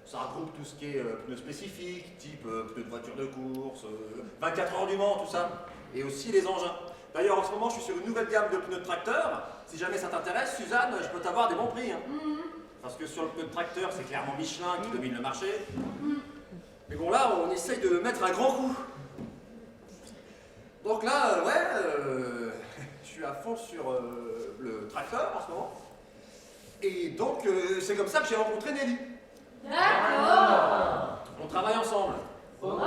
Ça regroupe tout ce qui est pneus spécifiques, type pneus de voiture de course, 24 heures du Mans, tout ça. Et aussi les engins. D'ailleurs, en ce moment, je suis sur une nouvelle gamme de pneus de tracteur. Si jamais ça t'intéresse, Suzanne, je peux t'avoir des bons prix. Hein. Parce que sur le pneu de tracteur, c'est clairement Michelin qui domine le marché. Mais bon, là, on essaye de mettre un grand coup. Donc là, je suis à fond sur le tracteur en ce moment. Et donc, c'est comme ça que j'ai rencontré Nelly. D'accord. On travaille ensemble. Ok.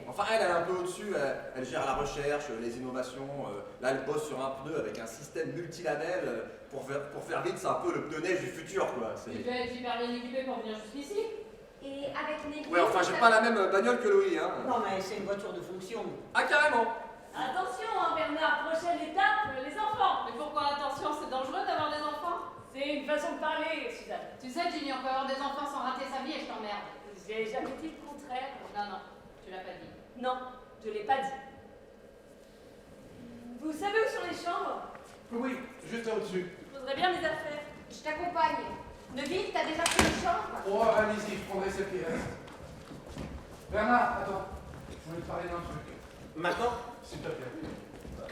Enfin, elle est un peu au-dessus, elle gère la recherche, les innovations. Là, elle bosse sur un pneu avec un système multilabel. Pour faire vite, c'est un peu le pneu neige du futur, quoi. Tu dois être hyper bien équipé pour venir jusqu'ici. Et avec Nelly... Ouais, enfin, j'ai pas la même bagnole que Louis, hein. Non, mais c'est une voiture de fonction. Ah, carrément. Attention, hein, Bernard, prochaine étape, les enfants. Mais pourquoi attention, c'est dangereux d'avoir des enfants? C'est une façon de parler, Suzanne. Tu sais, Ginny, on peut avoir des enfants sans rater sa vie et je t'emmerde. J'ai jamais dit le contraire. Non, non, tu l'as pas dit. Non, je l'ai pas dit. Vous savez où sont les chambres? Oui, juste là-dessus. Je poserais bien mes affaires. Je t'accompagne. Neville, t'as déjà pris les chambres? Oh, allez-y, je prendrai celle qui reste. Bernard, attends. Je voulais te parler d'un truc. Maintenant, S'il te plaît.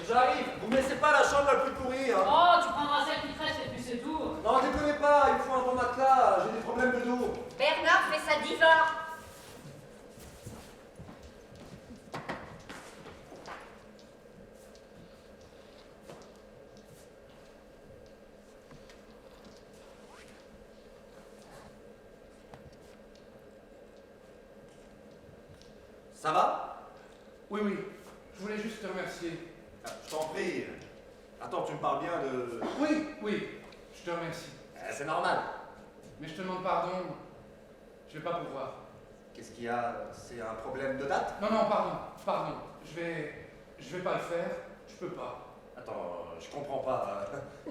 j'arrive. Vous me laissez pas la chambre la plus pourrie, hein. Oh, tu prendras celle qui te reste et puis c'est tout. Non, déconnez pas, il me faut un bon matelas, j'ai des problèmes de dos. Bernard fait sa diva. Ça va? Oui, je voulais juste te remercier. Je t'en prie. Attends, tu me parles bien de... Oui, je te remercie. C'est normal. Mais je te demande pardon. Je vais pas pouvoir. Qu'est-ce qu'il y a? C'est un problème de date? Non, pardon. Je vais Je vais pas le faire, je peux pas. Attends, je comprends pas.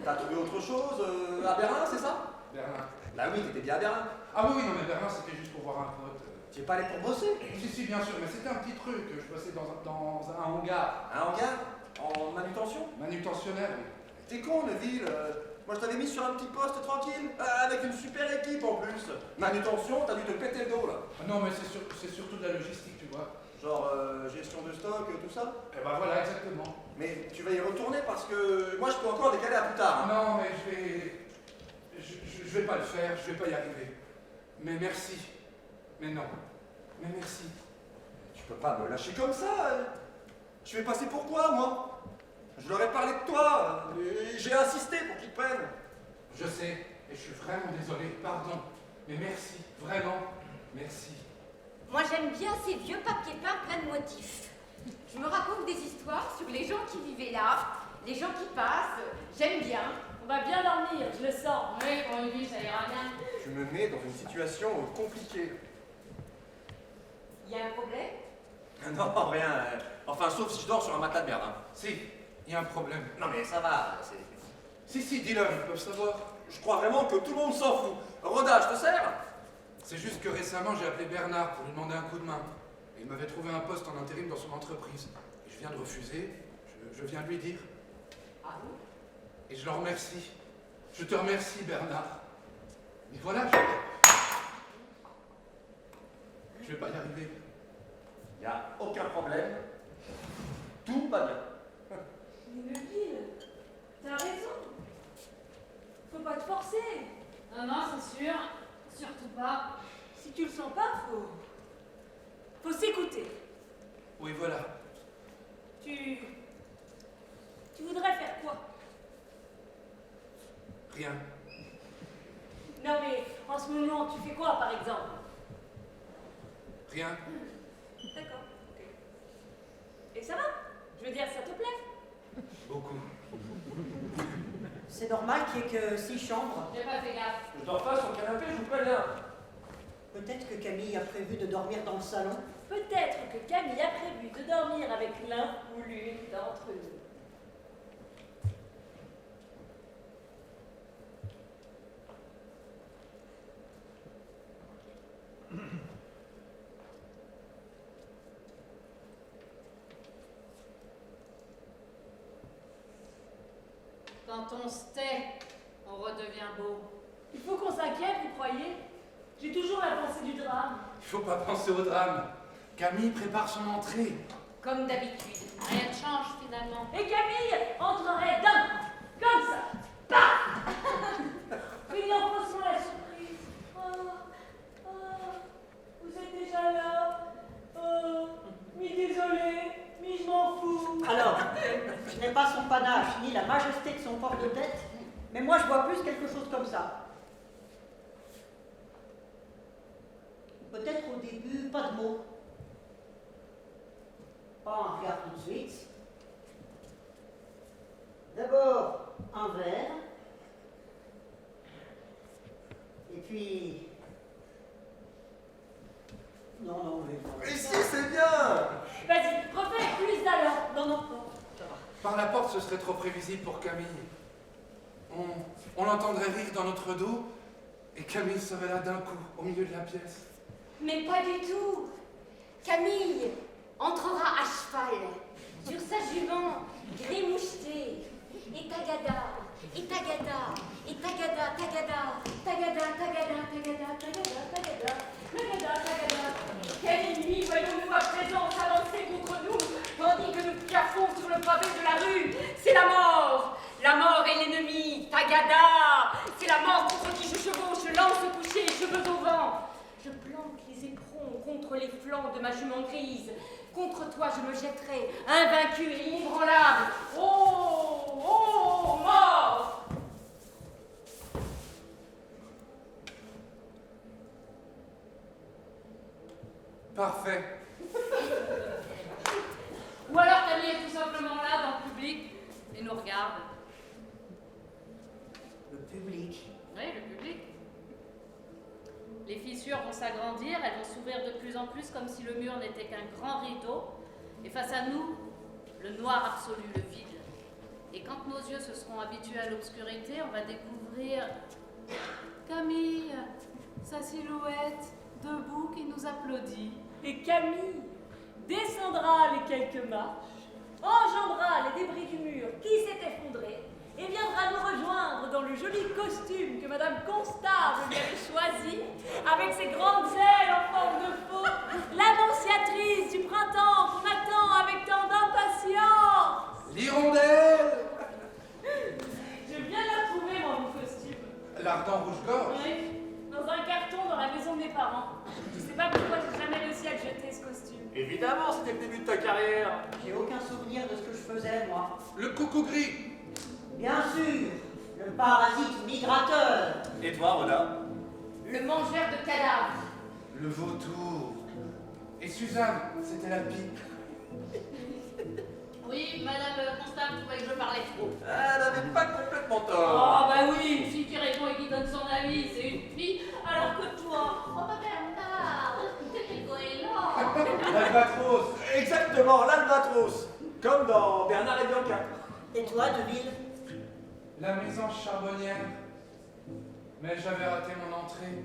T'as trouvé autre chose à Berlin, c'est ça? Berlin. Bah oui, t'étais bien à Berlin. Ah oui, non mais Berlin c'était juste pour voir un pote. Tu es pas allé pour bosser? Si, bien sûr, mais c'était un petit truc. Je bossais dans un hangar. Un hangar? En manutention? Manutentionnaire, oui. T'es con, Neville. Moi, je t'avais mis sur un petit poste tranquille, avec une super équipe en plus. Manutention, t'as dû te péter le dos, là. Ah non, mais c'est surtout de la logistique, tu vois. Genre, gestion de stock, tout ça. Eh ben voilà, exactement. Mais tu vas y retourner parce que moi, je peux encore décaler à plus tard. Hein. Non, mais je vais pas le faire, je vais pas y arriver. Mais merci. Mais non. Mais merci. Tu peux pas me lâcher comme ça. Je vais passer pour quoi, moi? Je leur ai parlé de toi. Et j'ai insisté pour qu'ils te prennent. Je sais, et je suis vraiment désolé, pardon. Mais merci, vraiment, merci. Moi, j'aime bien ces vieux papiers peints pleins de motifs. Je me raconte des histoires sur les gens qui vivaient là, les gens qui passent. J'aime bien. On va bien dormir, je le sens. Oui, pour une vie, ça ira bien. Tu me mets dans une situation compliquée. Il y a un problème? Non, rien. Enfin, sauf si je dors sur un matelas de merde. Hein. Si, il y a un problème. Non, mais ça va. Si, dis-leur, ils peuvent savoir. Je crois vraiment que tout le monde s'en fout. Roda, je te sers? C'est juste que récemment, j'ai appelé Bernard pour lui demander un coup de main. Et il m'avait trouvé un poste en intérim dans son entreprise. Et je viens de refuser, je viens de lui dire. Ah oui? Et je le remercie. Je te remercie, Bernard. Mais voilà, je vais pas y arriver. Il n'y a aucun problème. Tout va bien. Mais Neville, t'as raison. Faut pas te forcer. Non, non, c'est sûr. Surtout pas. Si tu le sens pas, faut s'écouter. Oui, voilà. Tu voudrais faire quoi? Rien. Non mais en ce moment, tu fais quoi par exemple? Rien. D'accord. Ok. Et ça va? Je veux dire, ça te plaît? Beaucoup. C'est normal qu'il n'y ait que 6 chambres. J'ai pas fait gaffe. Je dors pas sur le canapé, je vous préviens. Peut-être que Camille a prévu de dormir dans le salon. Peut-être que Camille a prévu de dormir avec l'un ou l'une d'entre nous. Quand on se tait, on redevient beau. Il faut qu'on s'inquiète, vous croyez? J'ai toujours la pensée du drame. Il faut pas penser au drame. Camille prépare son entrée. Comme d'habitude. Rien ne change finalement. Et Camille entrerait d'un coup, comme ça. Paf. Il en faussement la surprise. Oh, vous êtes déjà là. Oh, mi désolé, mi je m'en fous. Alors, je n'ai pas son panache ni la majesté de son port de tête, mais moi je vois plus quelque chose comme ça. Peut-être au début, pas de mots. Pas un regard tout de suite. D'abord, un verre. Et puis... Non, Mais si, c'est bien! Vas-y, refais plus alors. non, ça va. Par la porte, ce serait trop prévisible pour Camille. On l'entendrait rire dans notre dos, et Camille serait là d'un coup, au milieu de la pièce. Mais pas du tout. Camille entrera à cheval sur sa jument gris-mouchetée. Et tagada, et tagada, et tagada, tagada, tagada, tagada, tagada, tagada, tagada, tagada, tagada. Quelle nuit voyons-nous à présent s'avancer contre nous, tandis que nous piaffons sur le pavé de la rue. C'est la mort. La mort est l'ennemi. Tagada. C'est la mort contre qui je chevauche, lance couchée, cheveux au vent. Je planque les éperons contre les flancs de ma jument grise. Contre toi, je me jetterai, invaincu et inébranlable. Oh, oh, mort! Parfait. Ou alors Camille est tout simplement là dans le public et nous regarde. Le public. Oui, le public. Les fissures vont s'agrandir, elles vont s'ouvrir de plus en plus comme si le mur n'était qu'un grand rideau. Et face à nous, le noir absolu, le vide. Et quand nos yeux se seront habitués à l'obscurité, on va découvrir Camille, sa silhouette, debout, qui nous applaudit. Et Camille descendra les quelques marches, enjambera les débris du mur qui s'est effondré et viendra nous rejoindre dans le joli costume que Madame Constable lui avait choisi, avec ses grandes ailes en forme de faux, l'annonciatrice du printemps qu'on attend avec tant d'impatience. L'hirondelle! Je viens de la trouver, moi, mon costume. L'ardent rouge-gorge? Oui, dans un carton dans la maison de mes parents. Je sais pas pourquoi j'ai jamais réussi à le jeter, ce costume. Évidemment, c'était le début de ta carrière. J'ai aucun souvenir de ce que je faisais, moi. Le coucou gris? Bien sûr, le parasite migrateur. Et toi, Roda? Le mangeur de cadavres. Le vautour. Et Suzanne, c'était la pipe. Oui, Madame Constable trouvait que je parlais trop. Elle n'avait pas complètement Oh, tort. bah oui, une fille qui répond et qui donne son avis, c'est une fille, alors que toi, oh bah Bernard, t'es rigolant. L'albatros. Exactement, l'albatros. Comme dans Bernard et Bianca. Et toi, Deville? La maison charbonnière. Mais j'avais raté mon entrée.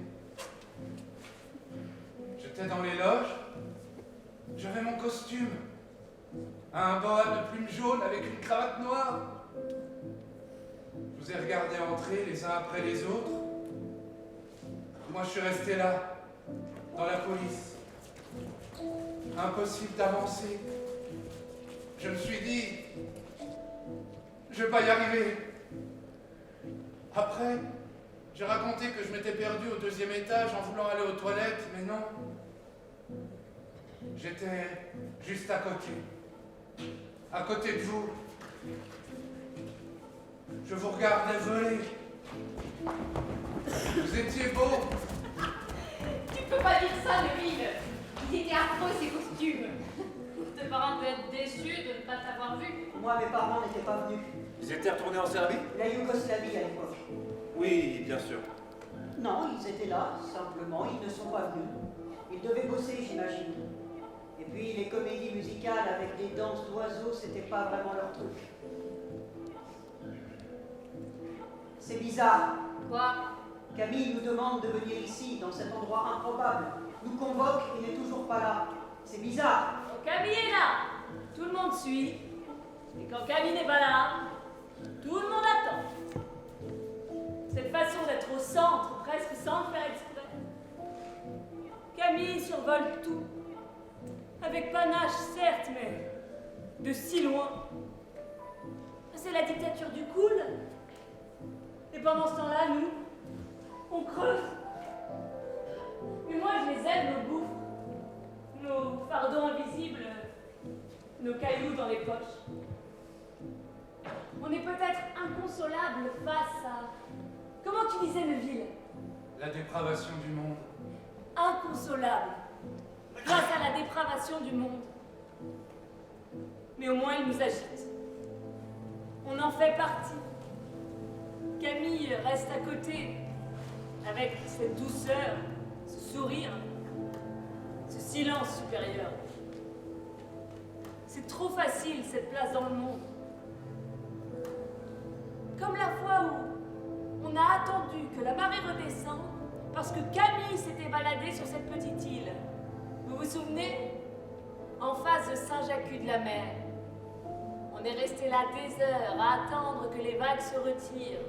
J'étais dans les loges. J'avais mon costume. Un boa de plumes jaunes avec une cravate noire. Je vous ai regardé entrer les uns après les autres. Moi, je suis resté là, dans la police. Impossible d'avancer. Je me suis dit, je vais pas y arriver. Après, j'ai raconté que je m'étais perdu au 2e étage en voulant aller aux toilettes, mais non. J'étais juste à côté de vous. Je vous regardais voler. Vous étiez beau. Tu peux pas dire ça, Neville. Ils étaient affreux, ces costumes. Tes parents devaient être déçus de ne pas t'avoir vu. Moi, mes parents n'étaient pas venus. Ils étaient retournés en Serbie? La Yougoslavie à l'époque. Oui, bien sûr. Non, ils étaient là, simplement, ils ne sont pas venus. Ils devaient bosser, j'imagine. Et puis, les comédies musicales avec des danses d'oiseaux, c'était pas vraiment leur truc. C'est bizarre. Quoi? Camille nous demande de venir ici, dans cet endroit improbable. Nous convoque et n'est toujours pas là. C'est bizarre. Quand Camille est là, tout le monde suit. Et quand Camille n'est pas là, tout le monde attend. Cette façon d'être au centre, presque sans le faire exprès. Camille survole tout. Avec panache, certes, mais de si loin. C'est la dictature du cool. Et pendant ce temps-là, nous, on creuse. Mais moi, je les aime, nos bouffes, nos fardeaux invisibles, nos cailloux dans les poches. On est peut-être inconsolable face à... Comment tu disais, Neville? La dépravation du monde. Inconsolable face à la dépravation du monde. Mais au moins, il nous agite. On en fait partie. Camille reste à côté, avec cette douceur, ce sourire, ce silence supérieur. C'est trop facile, cette place dans le monde. Comme la fois où on a attendu que la marée redescende parce que Camille s'était baladée sur cette petite île. Vous vous souvenez? En face de Saint-Jacques-de-la-Mer. On est resté là des heures à attendre que les vagues se retirent.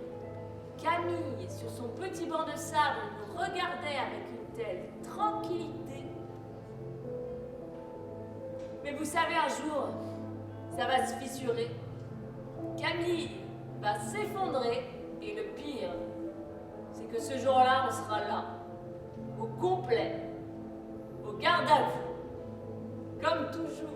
Camille, sur son petit banc de sable, nous regardait avec une telle tranquillité. Mais vous savez, un jour, ça va se fissurer. Camille va s'effondrer et le pire, c'est que ce jour-là, on sera là, au complet, au garde à vous, comme toujours.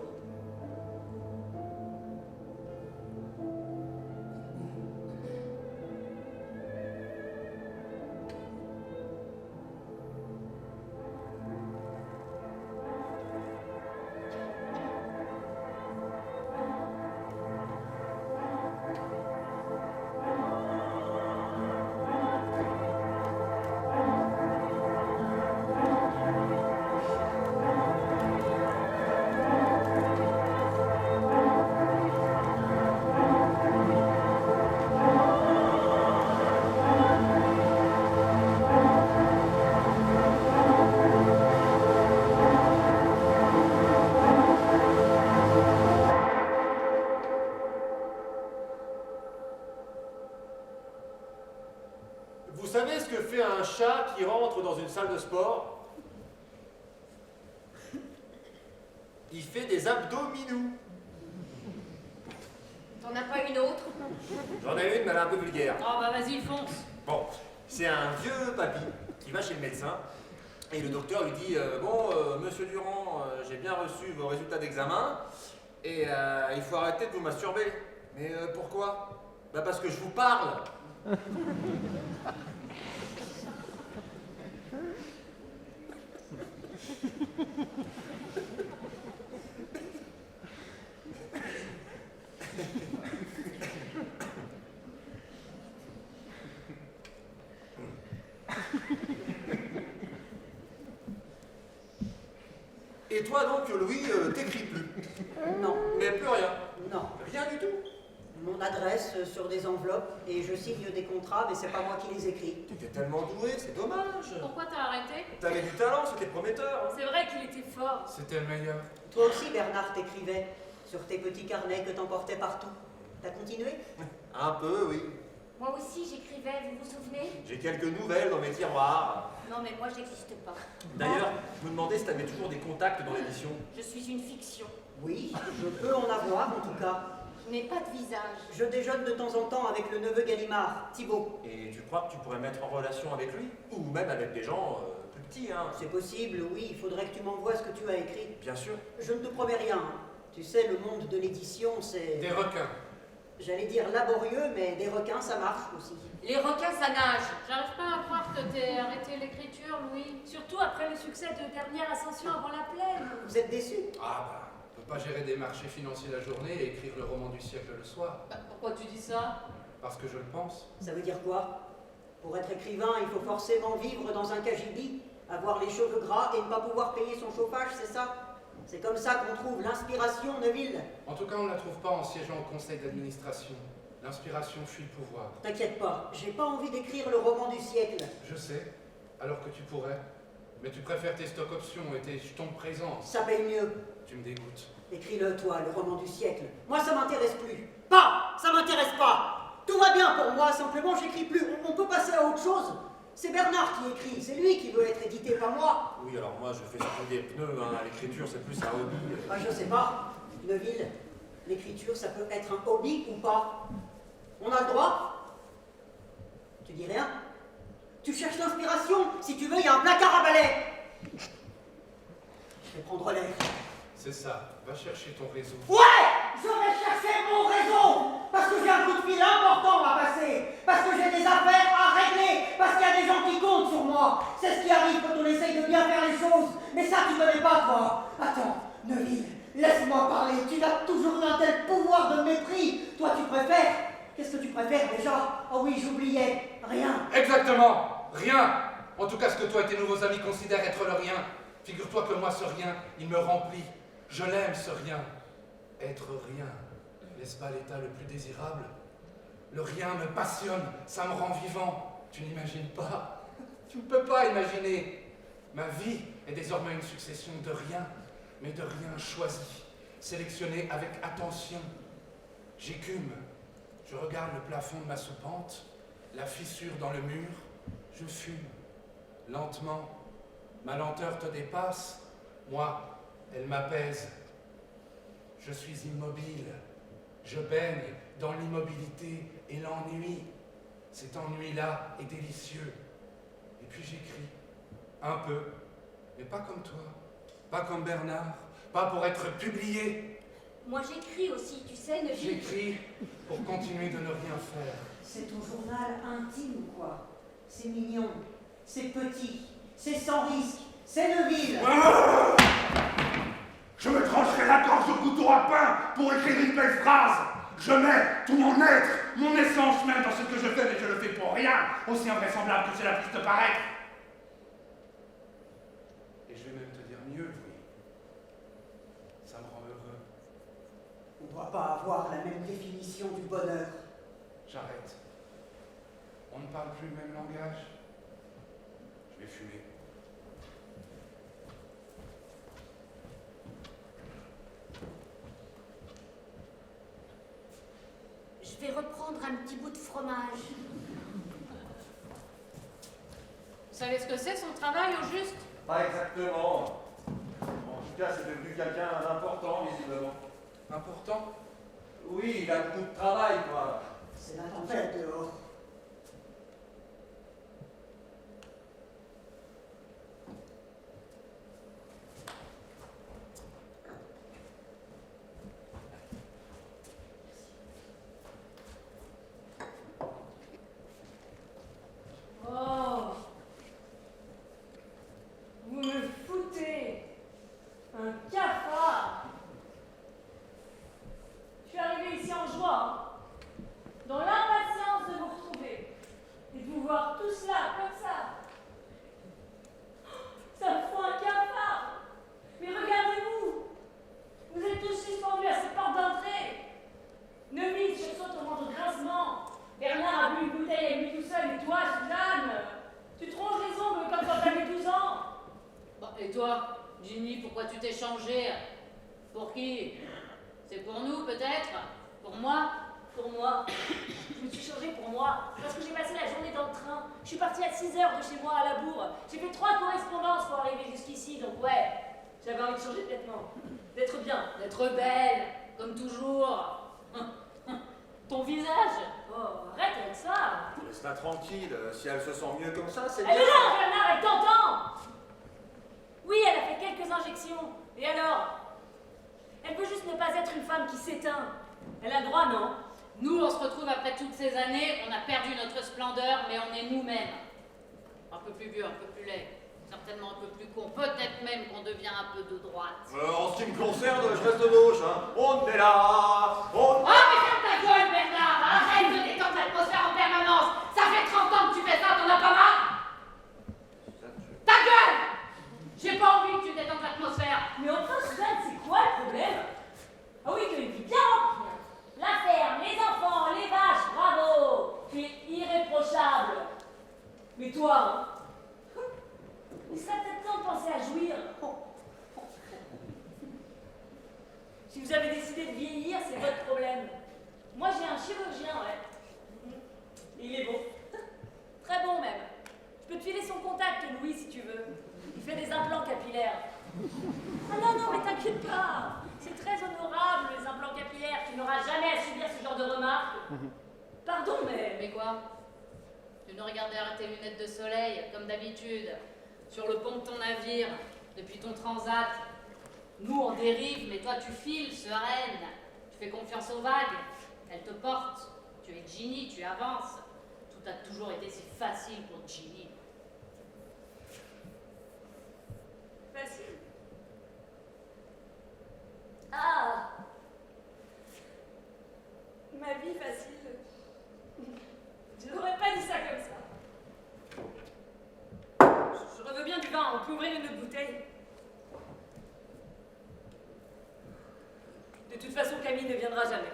dans une salle de sport. Il fait des abdominaux. T'en as pas une autre? J'en ai une, mais elle est un peu vulgaire. Oh bah vas-y, fonce. Bon, c'est un vieux papy qui va chez le médecin et le docteur lui dit monsieur Durand, j'ai bien reçu vos résultats d'examen et il faut arrêter de vous masturber. Mais pourquoi? Bah parce que je vous parle. Et toi donc, Louis, t'écris plus? Non, Mais plus rien? non. Rien du tout? Mon adresse sur des enveloppes et je signe des contrats, mais c'est pas moi qui les écris. T'étais tellement doué, c'est dommage. Pourquoi t'as arrêté? T'avais du talent, c'était prometteur. C'est vrai qu'il était fort. C'était le meilleur. Toi aussi, Bernard, t'écrivais sur tes petits carnets que t'emportais partout. T'as continué? Un peu, oui. Moi aussi, j'écrivais, vous vous souvenez? J'ai quelques nouvelles dans mes tiroirs. Non, mais moi, j'existe pas. D'ailleurs, je me demandais si t'avais toujours des contacts dans l'édition. Je suis une fiction. Oui, je peux en avoir en tout cas. Je n'ai pas de visage. Je déjeune de temps en temps avec le neveu Gallimard, Thibaut. Et tu crois que tu pourrais mettre en relation avec lui? Ou même avec des gens plus petits, hein? C'est possible, oui, il faudrait que tu m'envoies ce que tu as écrit. Bien sûr. Je ne te promets rien. Hein. Tu sais, le monde de l'édition, c'est... Des requins. J'allais dire laborieux, mais des requins, ça marche aussi. Les requins, ça nage. J'arrive pas à croire que t'aies arrêté l'écriture, Louis. Surtout après le succès de Dernière Ascension avant la plaine. Vous êtes déçus? Ah bah, on peut pas gérer des marchés financiers la journée et écrire le roman du siècle le soir. Bah, pourquoi tu dis ça? Parce que je le pense. Ça veut dire quoi? Pour être écrivain, il faut forcément vivre dans un cagibi, avoir les cheveux gras et ne pas pouvoir payer son chauffage, c'est ça? C'est comme ça qu'on trouve l'inspiration, Neville. En tout cas, on ne la trouve pas en siégeant au conseil d'administration. L'inspiration fuit le pouvoir. T'inquiète pas, j'ai pas envie d'écrire le roman du siècle. Je sais, alors que tu pourrais. Mais tu préfères tes stock options et tes jetons de présence. Ça paye mieux. Tu me dégoûtes. Écris-le, toi, le roman du siècle. Moi, ça m'intéresse plus. Pas! Ça m'intéresse pas! Tout va bien pour moi, simplement, j'écris plus. On peut passer à autre chose. C'est Bernard qui écrit, c'est lui qui veut être édité, pas moi. Oui, alors moi je fais surtout des pneus, hein. L'écriture c'est plus un hobby. Ah, je sais pas. Neville, l'écriture, ça peut être un hobby ou pas. On a le droit? Tu dis rien? Tu cherches l'inspiration? Si tu veux, il y a un placard à balai. Je vais prendre l'air. C'est ça, va chercher ton réseau. Ouais! Je vais chercher mon réseau! Parce que j'ai un coup de fil important à passer! Parce que j'ai des affaires à régler! Parce qu'il y a des gens qui comptent sur moi! C'est ce qui arrive quand on essaye de bien faire les choses! Mais ça, tu connais pas, toi! Attends, Neville, laisse-moi parler! Tu as toujours eu un tel pouvoir de mépris! Toi, tu préfères? Qu'est-ce que tu préfères déjà? Oh oui, j'oubliais! Rien! Exactement! Rien! En tout cas, ce que toi et tes nouveaux amis considèrent être le rien. Figure-toi que moi, ce rien, il me remplit. Je l'aime, ce rien. Être rien, n'est-ce pas l'état le plus désirable? Le rien me passionne, ça me rend vivant. Tu n'imagines pas? Tu ne peux pas imaginer. Ma vie est désormais une succession de rien, mais de rien choisi, sélectionné avec attention. J'écume, je regarde le plafond de ma soupente, la fissure dans le mur, je fume, lentement. Ma lenteur te dépasse, moi, elle m'apaise. Je suis immobile, je baigne dans l'immobilité et l'ennui. Cet ennui-là est délicieux. Et puis j'écris, un peu, mais pas comme toi, pas comme Bernard, pas pour être publié. Moi, j'écris aussi, tu sais, Neville. J'écris pour continuer de ne rien faire. C'est ton journal intime, quoi. C'est mignon, c'est petit, c'est sans risque, c'est Neville. Je me trancherai la gorge au couteau à pain pour écrire une belle phrase. Je mets tout mon être, mon essence même dans ce que je fais, mais je le fais pour rien, aussi invraisemblable que cela puisse te paraître. Et je vais même te dire mieux, Louis. Ça me rend heureux. On ne doit pas avoir la même définition du bonheur. J'arrête. On ne parle plus le même langage. Je vais fumer. Je vais reprendre un petit bout de fromage. savez ce que c'est son travail au juste? Pas exactement. En tout cas, c'est devenu quelqu'un d'important, visiblement. Important? Oui, il a beaucoup de travail, quoi. C'est la tempête dehors. Oh, vous me foutez un cafard. Je suis arrivée ici en joie, hein, dans l'impatience de vous retrouver et de vous voir tous là, comme ça. Ça me fout un cafard. Mais regardez-vous, vous êtes tous suspendus à cette porte d'entrée. Neuilly sursaute au moindre grincement. Bernard a bu une bouteille à lui tout seul, et toi, Suzanne, tu te ronges les ongles comme quand t'avais 12 ans. Bon, et toi, Ginny, pourquoi tu t'es changée? Pour qui? C'est pour nous, peut-être? Pour moi? Pour moi, je me suis changée pour moi, parce que j'ai passé la journée dans le train. Je suis partie à 6 heures de chez moi à la bourre. J'ai fait 3 correspondances pour arriver jusqu'ici, donc ouais, j'avais envie de changer de vêtements, d'être bien. D'être belle, comme toujours. Ton visage? Oh, arrête avec ça. Laisse-la tranquille, si elle se sent mieux comme ça, c'est Elle bien. est là, Bernard, elle t'entend. Oui, elle a fait quelques injections. Et alors? Elle veut juste ne pas être une femme qui s'éteint. Elle a le droit, non? Nous, on se retrouve après toutes ces années, on a perdu notre splendeur, mais on est nous-mêmes. Un peu plus vieux, un peu plus laid, certainement un peu plus con, peut-être même qu'on devient un peu de droite. En ce qui me concerne, je reste de gauche, hein. On est là, on... Oh, mais ferme ta gueule, Bernard! Arrête de détendre l'atmosphère en permanence! Ça fait 30 ans que tu fais ça, t'en as pas marre? Ta gueule! J'ai pas envie que tu détendes l'atmosphère! Mais enfin, Suzanne, c'est quoi le problème? Ah oui, tu as une vie bien remplie. La ferme, les enfants, les vaches, bravo. Tu es irréprochable. Mais toi, hein, il serait peut-être temps de penser à jouir. Si vous avez décidé de vieillir, c'est votre problème. Moi, j'ai un chirurgien, ouais. Et il est bon. Très bon, même. Je peux te filer son contact, Louis, si tu veux. Il fait des implants capillaires. Ah non, non, mais t'inquiète pas. C'est très honorable, les implants capillaires. Tu n'auras jamais à subir ce genre de remarques. Pardon, mais... Mais quoi? Tu nous regardes tes lunettes de soleil, comme d'habitude, sur le pont de ton navire, depuis ton transat. Nous, on dérive, mais toi, tu files, sereine. Tu fais confiance aux vagues. Elles te portent. Tu es Ginny, tu avances. Tout a toujours été si facile pour Ginny. Facile. Ah, ma vie facile. Je n'aurais pas dit ça comme ça. Je veux bien du vin, on peut ouvrir une autre bouteille. De toute façon, Camille ne viendra jamais.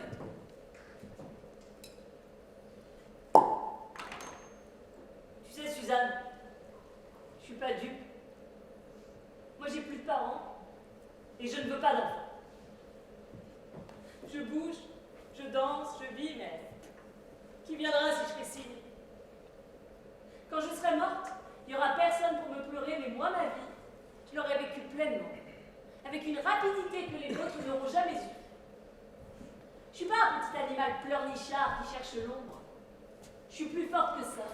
Tu sais, Suzanne, je suis pas dupe. Moi, j'ai plus de parents et je ne veux pas d'enfants. Je bouge, je danse, je vis, mais qui viendra si je fais signe? Quand je serai morte, il n'y aura personne pour me pleurer, mais moi, ma vie, je l'aurais vécue pleinement, avec une rapidité que les autres n'auront jamais eue. Je suis pas un petit animal pleurnichard qui cherche l'ombre. Je suis plus forte que ça.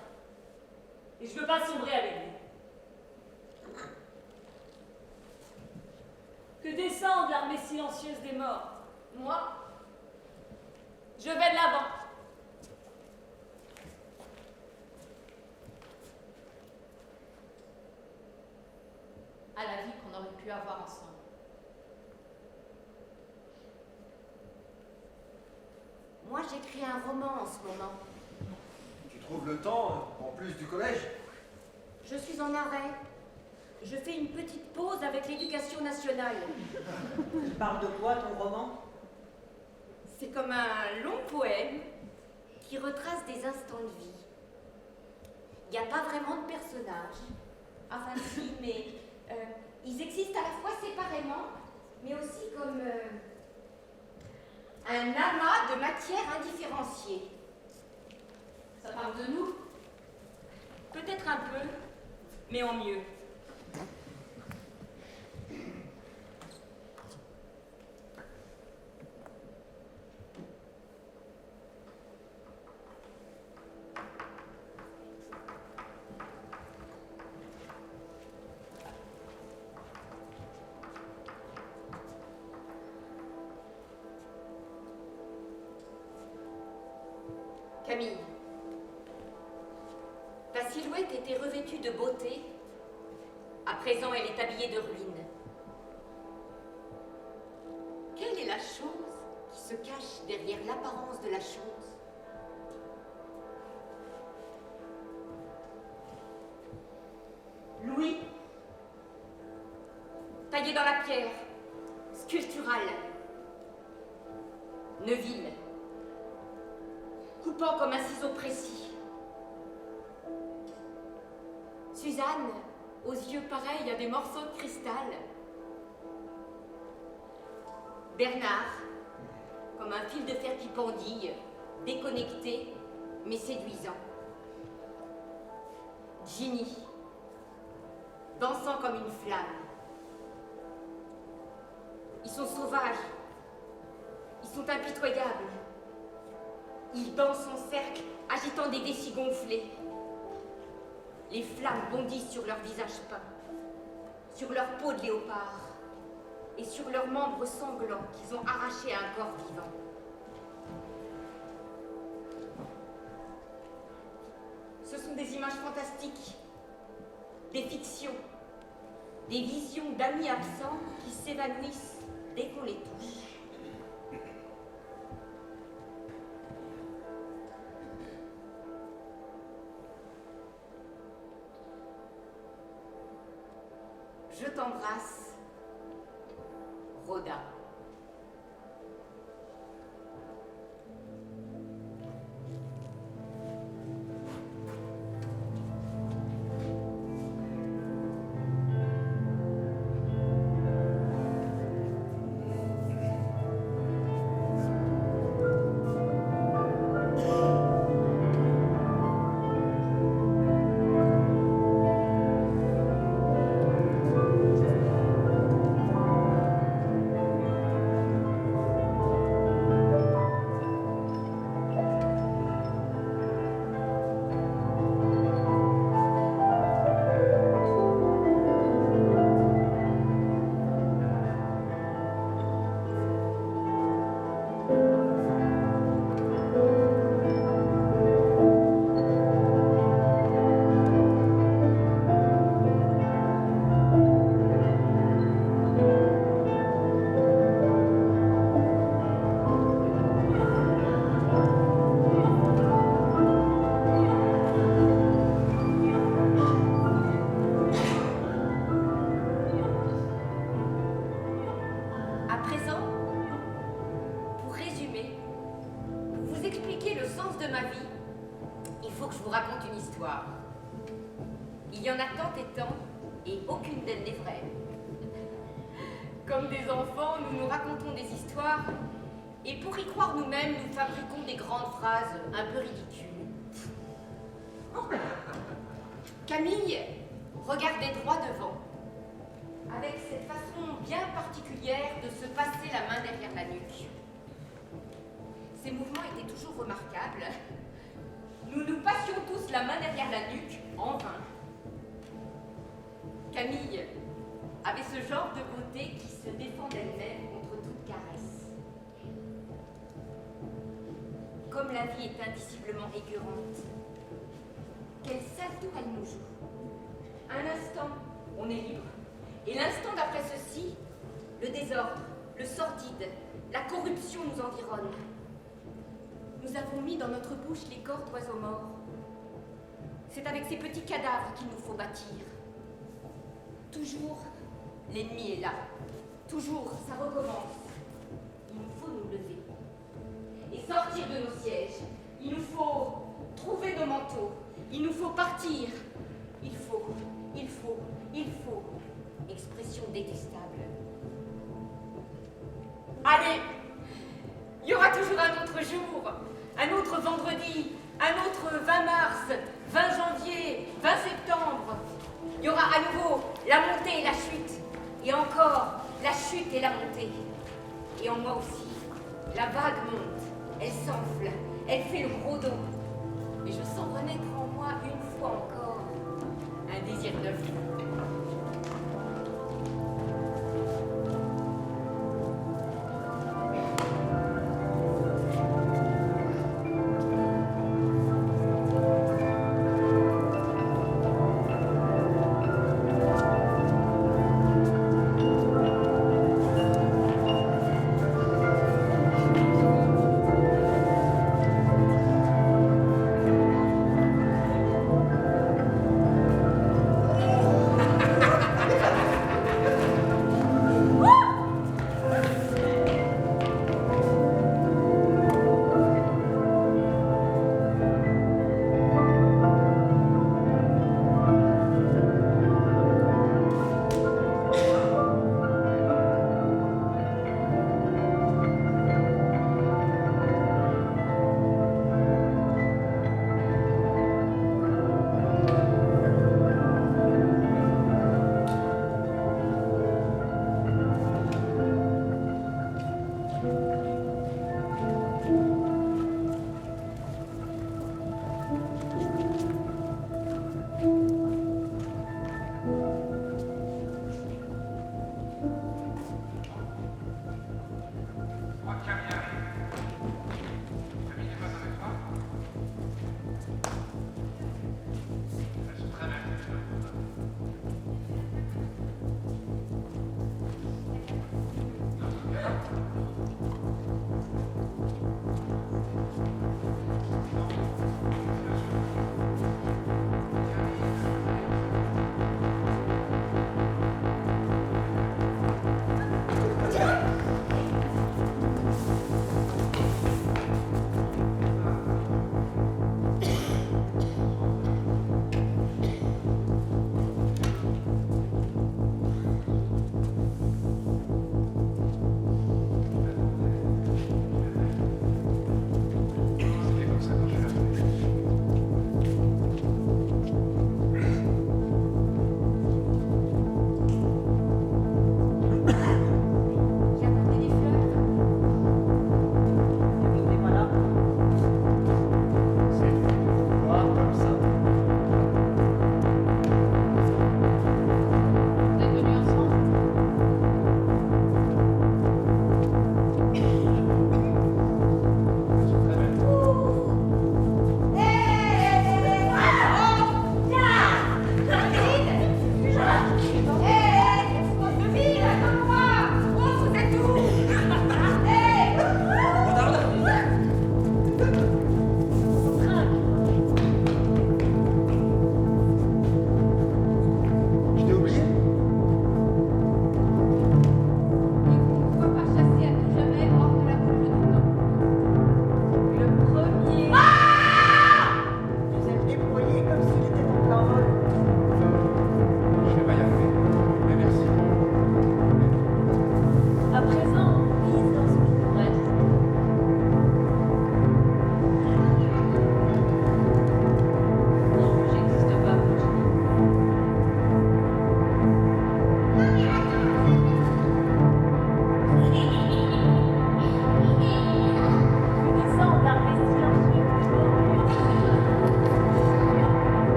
Et je veux pas sombrer avec vous. Que descende l'armée silencieuse des morts. Moi, je vais de l'avant. À la vie qu'on aurait pu avoir ensemble. Moi, j'écris un roman en ce moment. Tu trouves le temps, en plus du collège? Je suis en arrêt. Je fais une petite pause avec l'éducation nationale. Il parle de quoi, ton roman? C'est comme un long poème qui retrace des instants de vie. Il n'y a pas vraiment de personnages. Enfin si, mais ils existent à la fois séparément, mais aussi comme un amas de matière indifférenciée. Ça parle de nous? Peut-être un peu, mais en mieux. Camille, ta silhouette était revêtue de beauté. À présent, elle est habillée de ruines. Quelle est la chose qui se cache derrière l'apparence de la chose? Louis, taillé dans la pierre, sculptural. Neuville, coupant comme un ciseau précis. Suzanne, aux yeux pareils à des morceaux de cristal. Bernard, comme un fil de fer qui pendille, déconnecté, mais séduisant. Ginny, dansant comme une flamme. Ils sont sauvages, ils sont impitoyables. Ils dansent en cercle, agitant des vessies gonflées. Les flammes bondissent sur leurs visages peints, sur leur peau de léopard et sur leurs membres sanglants qu'ils ont arrachés à un corps vivant. Ce sont des images fantastiques, des fictions, des visions d'amis absents qui s'évanouissent dès qu'on les touche. Je t'embrasse, Rhoda. Il y en a tant et tant, et aucune d'elles n'est vraie. Comme des enfants, nous nous racontons des histoires, et pour y croire nous-mêmes, nous fabriquons des grandes phrases un peu ridicules. Camille regardait droit devant, avec cette façon bien particulière de se passer la main derrière la nuque. Ces mouvements étaient toujours remarquables. Nous nous passions tous la main derrière la nuque, en vain. Camille avait ce genre de beauté qui se défend d'elle-même contre toute caresse. Comme la vie est indiciblement écœurante, quel salto elle nous joue. Un instant, on est libre. Et l'instant d'après ceci, le désordre, le sordide, la corruption nous environnent. Nous avons mis dans notre bouche les corps d'oiseaux morts. C'est avec ces petits cadavres qu'il nous faut bâtir. Toujours, l'ennemi est là. Toujours, ça recommence. Il nous faut nous lever et sortir de nos sièges. Il nous faut trouver nos manteaux. Il nous faut partir. Il faut. Expression détestable. Allez, il y aura toujours un autre jour, un autre vendredi, un autre 20 mars, 20 janvier, 20 septembre. Il y aura à nouveau la montée et la chute. Et encore la chute et la montée. Et en moi aussi, la vague monte, elle s'enfle, elle fait le gros dos. Et je sens renaître en moi une fois encore un désir neuf.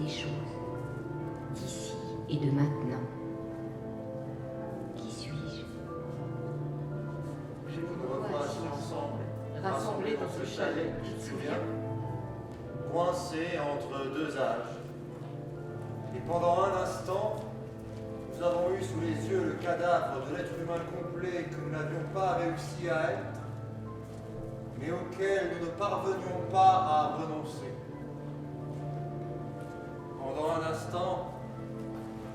des choses, d'ici et de maintenant. Qui suis-je? Nous revoici ensemble, Rassemblés dans ce chalet, tu te souviens? Coincés entre deux âges. Et pendant un instant, nous avons eu sous les yeux le cadavre de l'être humain complet que nous n'avions pas réussi à être, mais auquel nous ne parvenions pas à renoncer. Pendant un instant,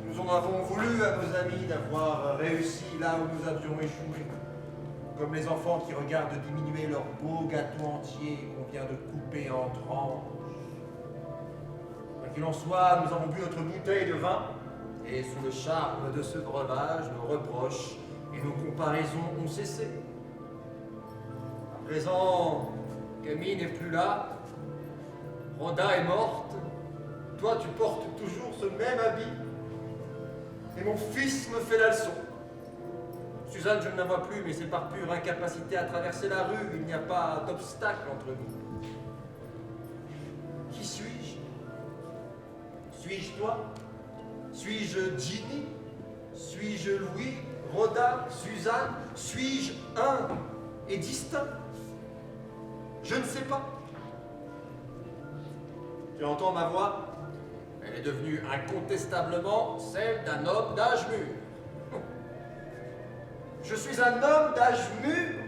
nous en avons voulu à nos amis d'avoir réussi là où nous avions échoué, comme les enfants qui regardent diminuer leur beau gâteau entier qu'on vient de couper en tranches. Quoi qu'il en soit, nous avons bu notre bouteille de vin, et sous le charme de ce breuvage, nos reproches et nos comparaisons ont cessé. À présent, Camille n'est plus là, Rhoda est morte, toi tu portes toujours ce même habit, et mon fils me fait la leçon. Suzanne, je ne la vois plus, mais c'est par pure incapacité à traverser la rue, il n'y a pas d'obstacle entre nous. Qui suis-je? Suis-je toi? Suis-je Ginny? Suis-je Louis? Rhoda? Suzanne? Suis-je un et distinct? Je ne sais pas. Tu entends ma voix? Elle est devenue incontestablement celle d'un homme d'âge mûr. Je suis un homme d'âge mûr.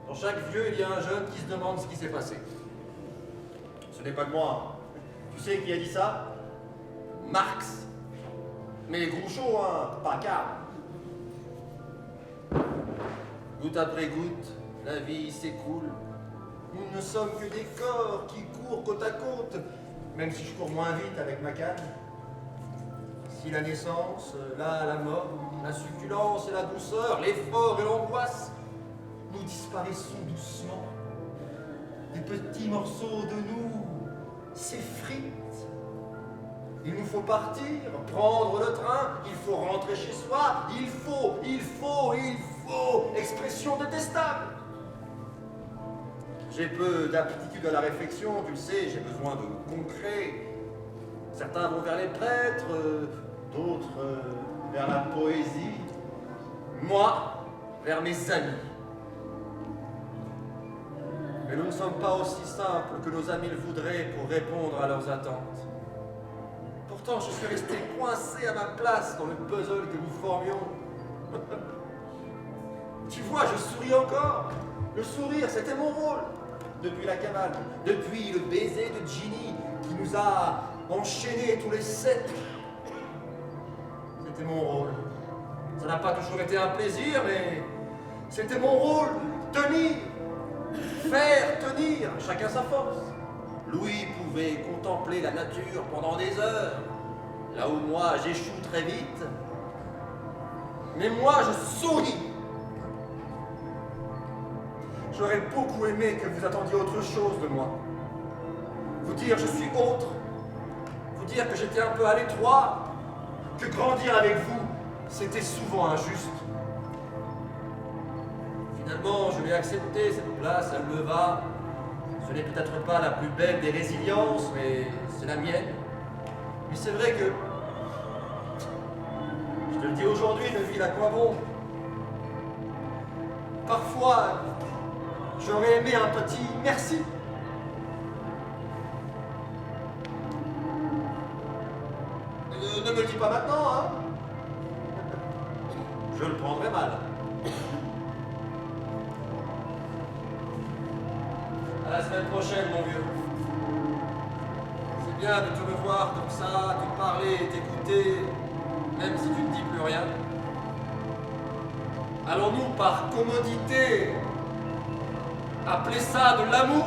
Dans chaque vieux, il y a un jeune qui se demande ce qui s'est passé. Ce n'est pas de moi. Tu sais qui a dit ça? Marx. Mais Groucho, hein, pas Karl. Goutte après goutte, la vie s'écoule. Nous ne sommes que des corps qui courent côte à côte, même si je cours moins vite avec ma canne. Si la naissance, là la mort, la succulence et la douceur, l'effort et l'angoisse, nous disparaissons doucement. Des petits morceaux de nous s'effritent. Il nous faut partir, prendre le train, il faut rentrer chez soi, il faut, expression détestable. J'ai peu d'aptitude à la réflexion, tu le sais, j'ai besoin de concret. Certains vont vers les prêtres, d'autres vers la poésie, moi vers mes amis. Mais nous ne sommes pas aussi simples que nos amis le voudraient pour répondre à leurs attentes. Pourtant, je suis resté coincé à ma place dans le puzzle que nous formions. Tu vois, je souris encore. Le sourire, c'était mon rôle. Depuis la cabane, depuis le baiser de Ginny qui nous a enchaînés tous les 7. C'était mon rôle. Ça n'a pas toujours été un plaisir, mais c'était mon rôle. Tenir. Faire tenir. Chacun sa force. Louis pouvait contempler la nature pendant des heures, là où moi j'échoue très vite. Mais moi je souris. J'aurais beaucoup aimé que vous attendiez autre chose de moi. Vous dire je suis autre, vous dire que j'étais un peu à l'étroit, que grandir avec vous, c'était souvent injuste. Finalement, je l'ai accepté, cette place, elle me va. Ce n'est peut-être pas la plus belle des résiliences, mais c'est la mienne. Mais c'est vrai que, je te le dis aujourd'hui, Neville, à quoi bon? Parfois, j'aurais aimé un petit merci. Ne me le dis pas maintenant, hein? Je le prendrai mal. À la semaine prochaine, mon vieux. C'est bien de te revoir comme ça, te parler et t'écouter, même si tu ne dis plus rien. Allons-nous par commodité appeler ça de l'amour?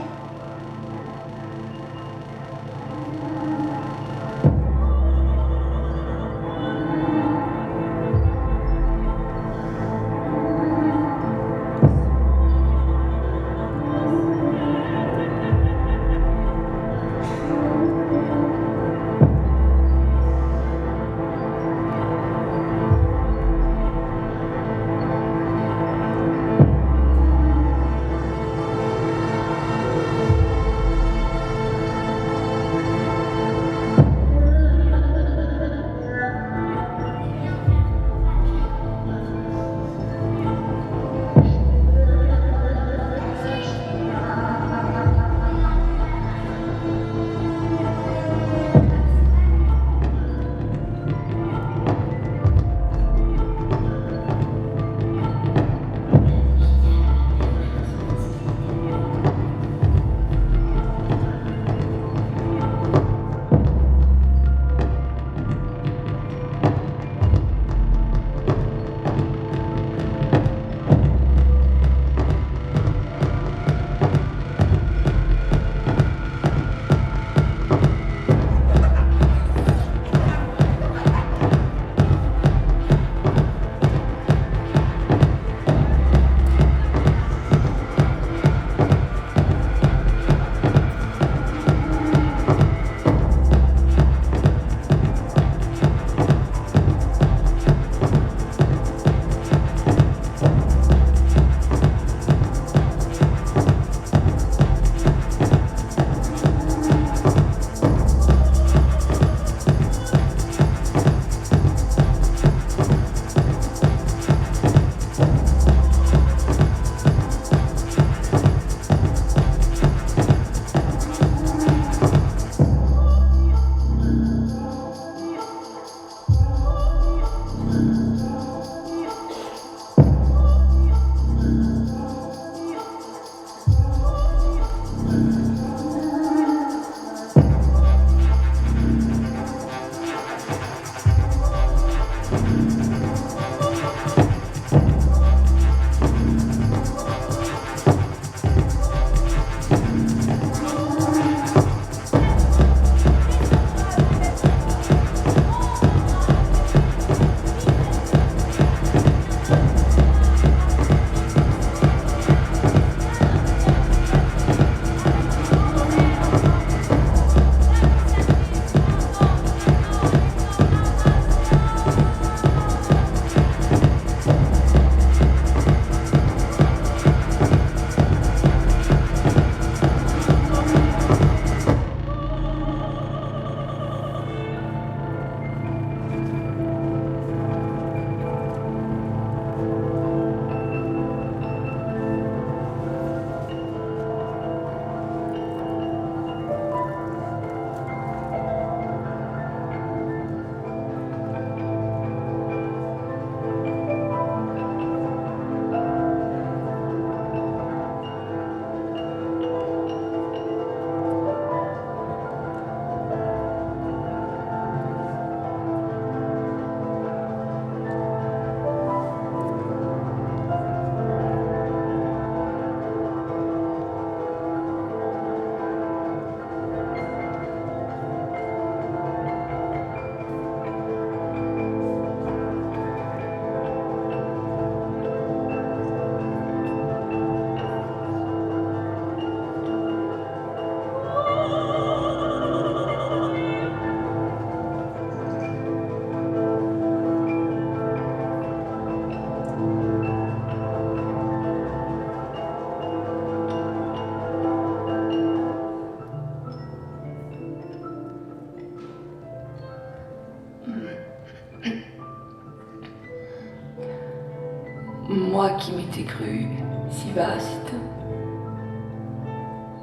Moi qui m'étais cru si vaste,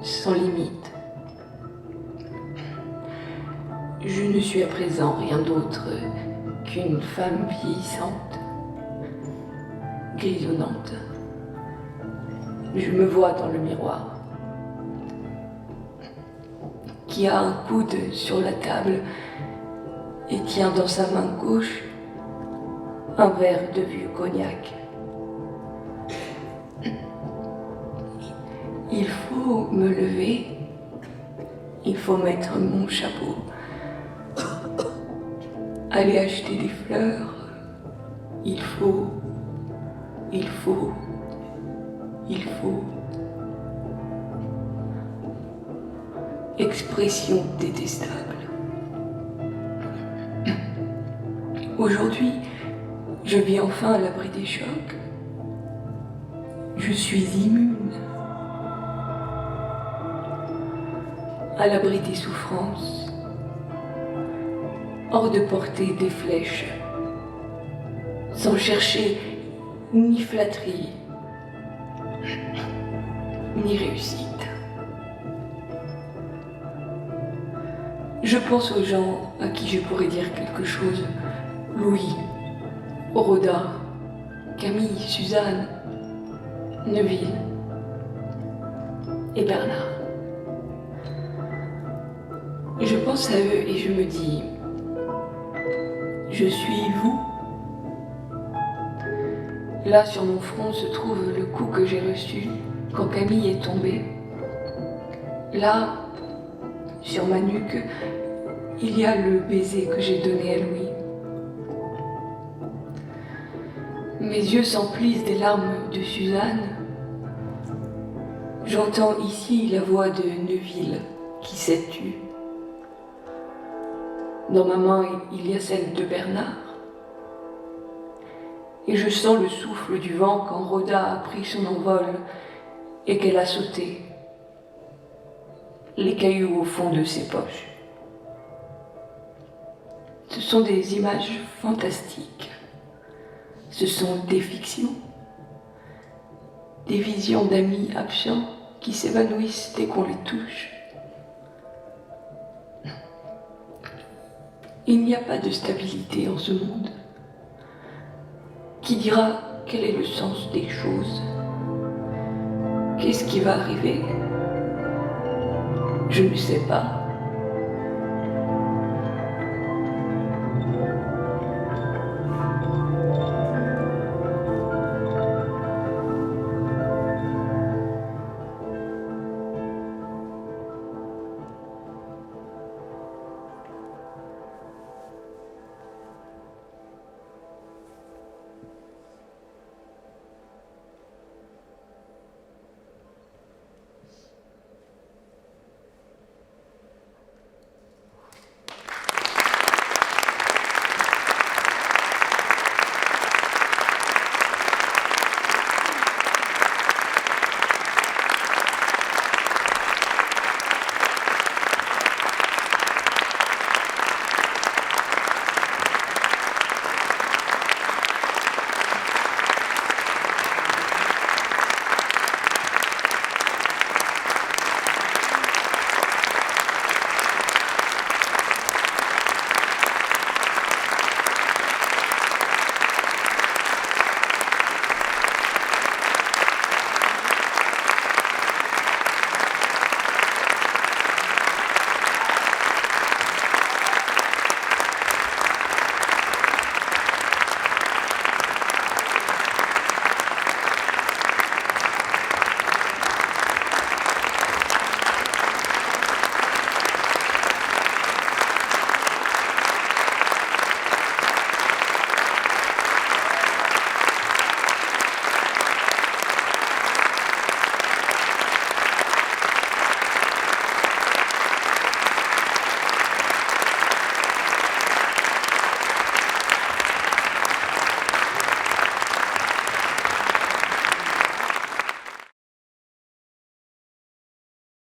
sans limite. Je ne suis à présent rien d'autre qu'une femme vieillissante, grisonnante. Je me vois dans le miroir, qui a un coude sur la table et tient dans sa main gauche un verre de vieux cognac. Il faut me lever, il faut mettre mon chapeau, aller acheter des fleurs, il faut. Expression détestable. Aujourd'hui, je vis enfin à l'abri des chocs. Je suis immune. À l'abri des souffrances, hors de portée des flèches, sans chercher ni flatterie, ni réussite. Je pense aux gens à qui je pourrais dire quelque chose. Louis, Rodin, Camille, Suzanne, Neuville et Bernard. Je pense à eux et je me dis, je suis vous. Là, sur mon front, se trouve le coup que j'ai reçu quand Camille est tombée. Là, sur ma nuque, il y a le baiser que j'ai donné à Louis. Mes yeux s'emplissent des larmes de Suzanne. J'entends ici la voix de Neuville qui s'est tue. Dans ma main, il y a celle de Bernard. Et je sens le souffle du vent quand Rhoda a pris son envol et qu'elle a sauté, les cailloux au fond de ses poches. Ce sont des images fantastiques. Ce sont des fictions, des visions d'amis absents qui s'évanouissent dès qu'on les touche. Il n'y a pas de stabilité en ce monde. Qui dira quel est le sens des choses? Qu'est-ce qui va arriver? Je ne sais pas.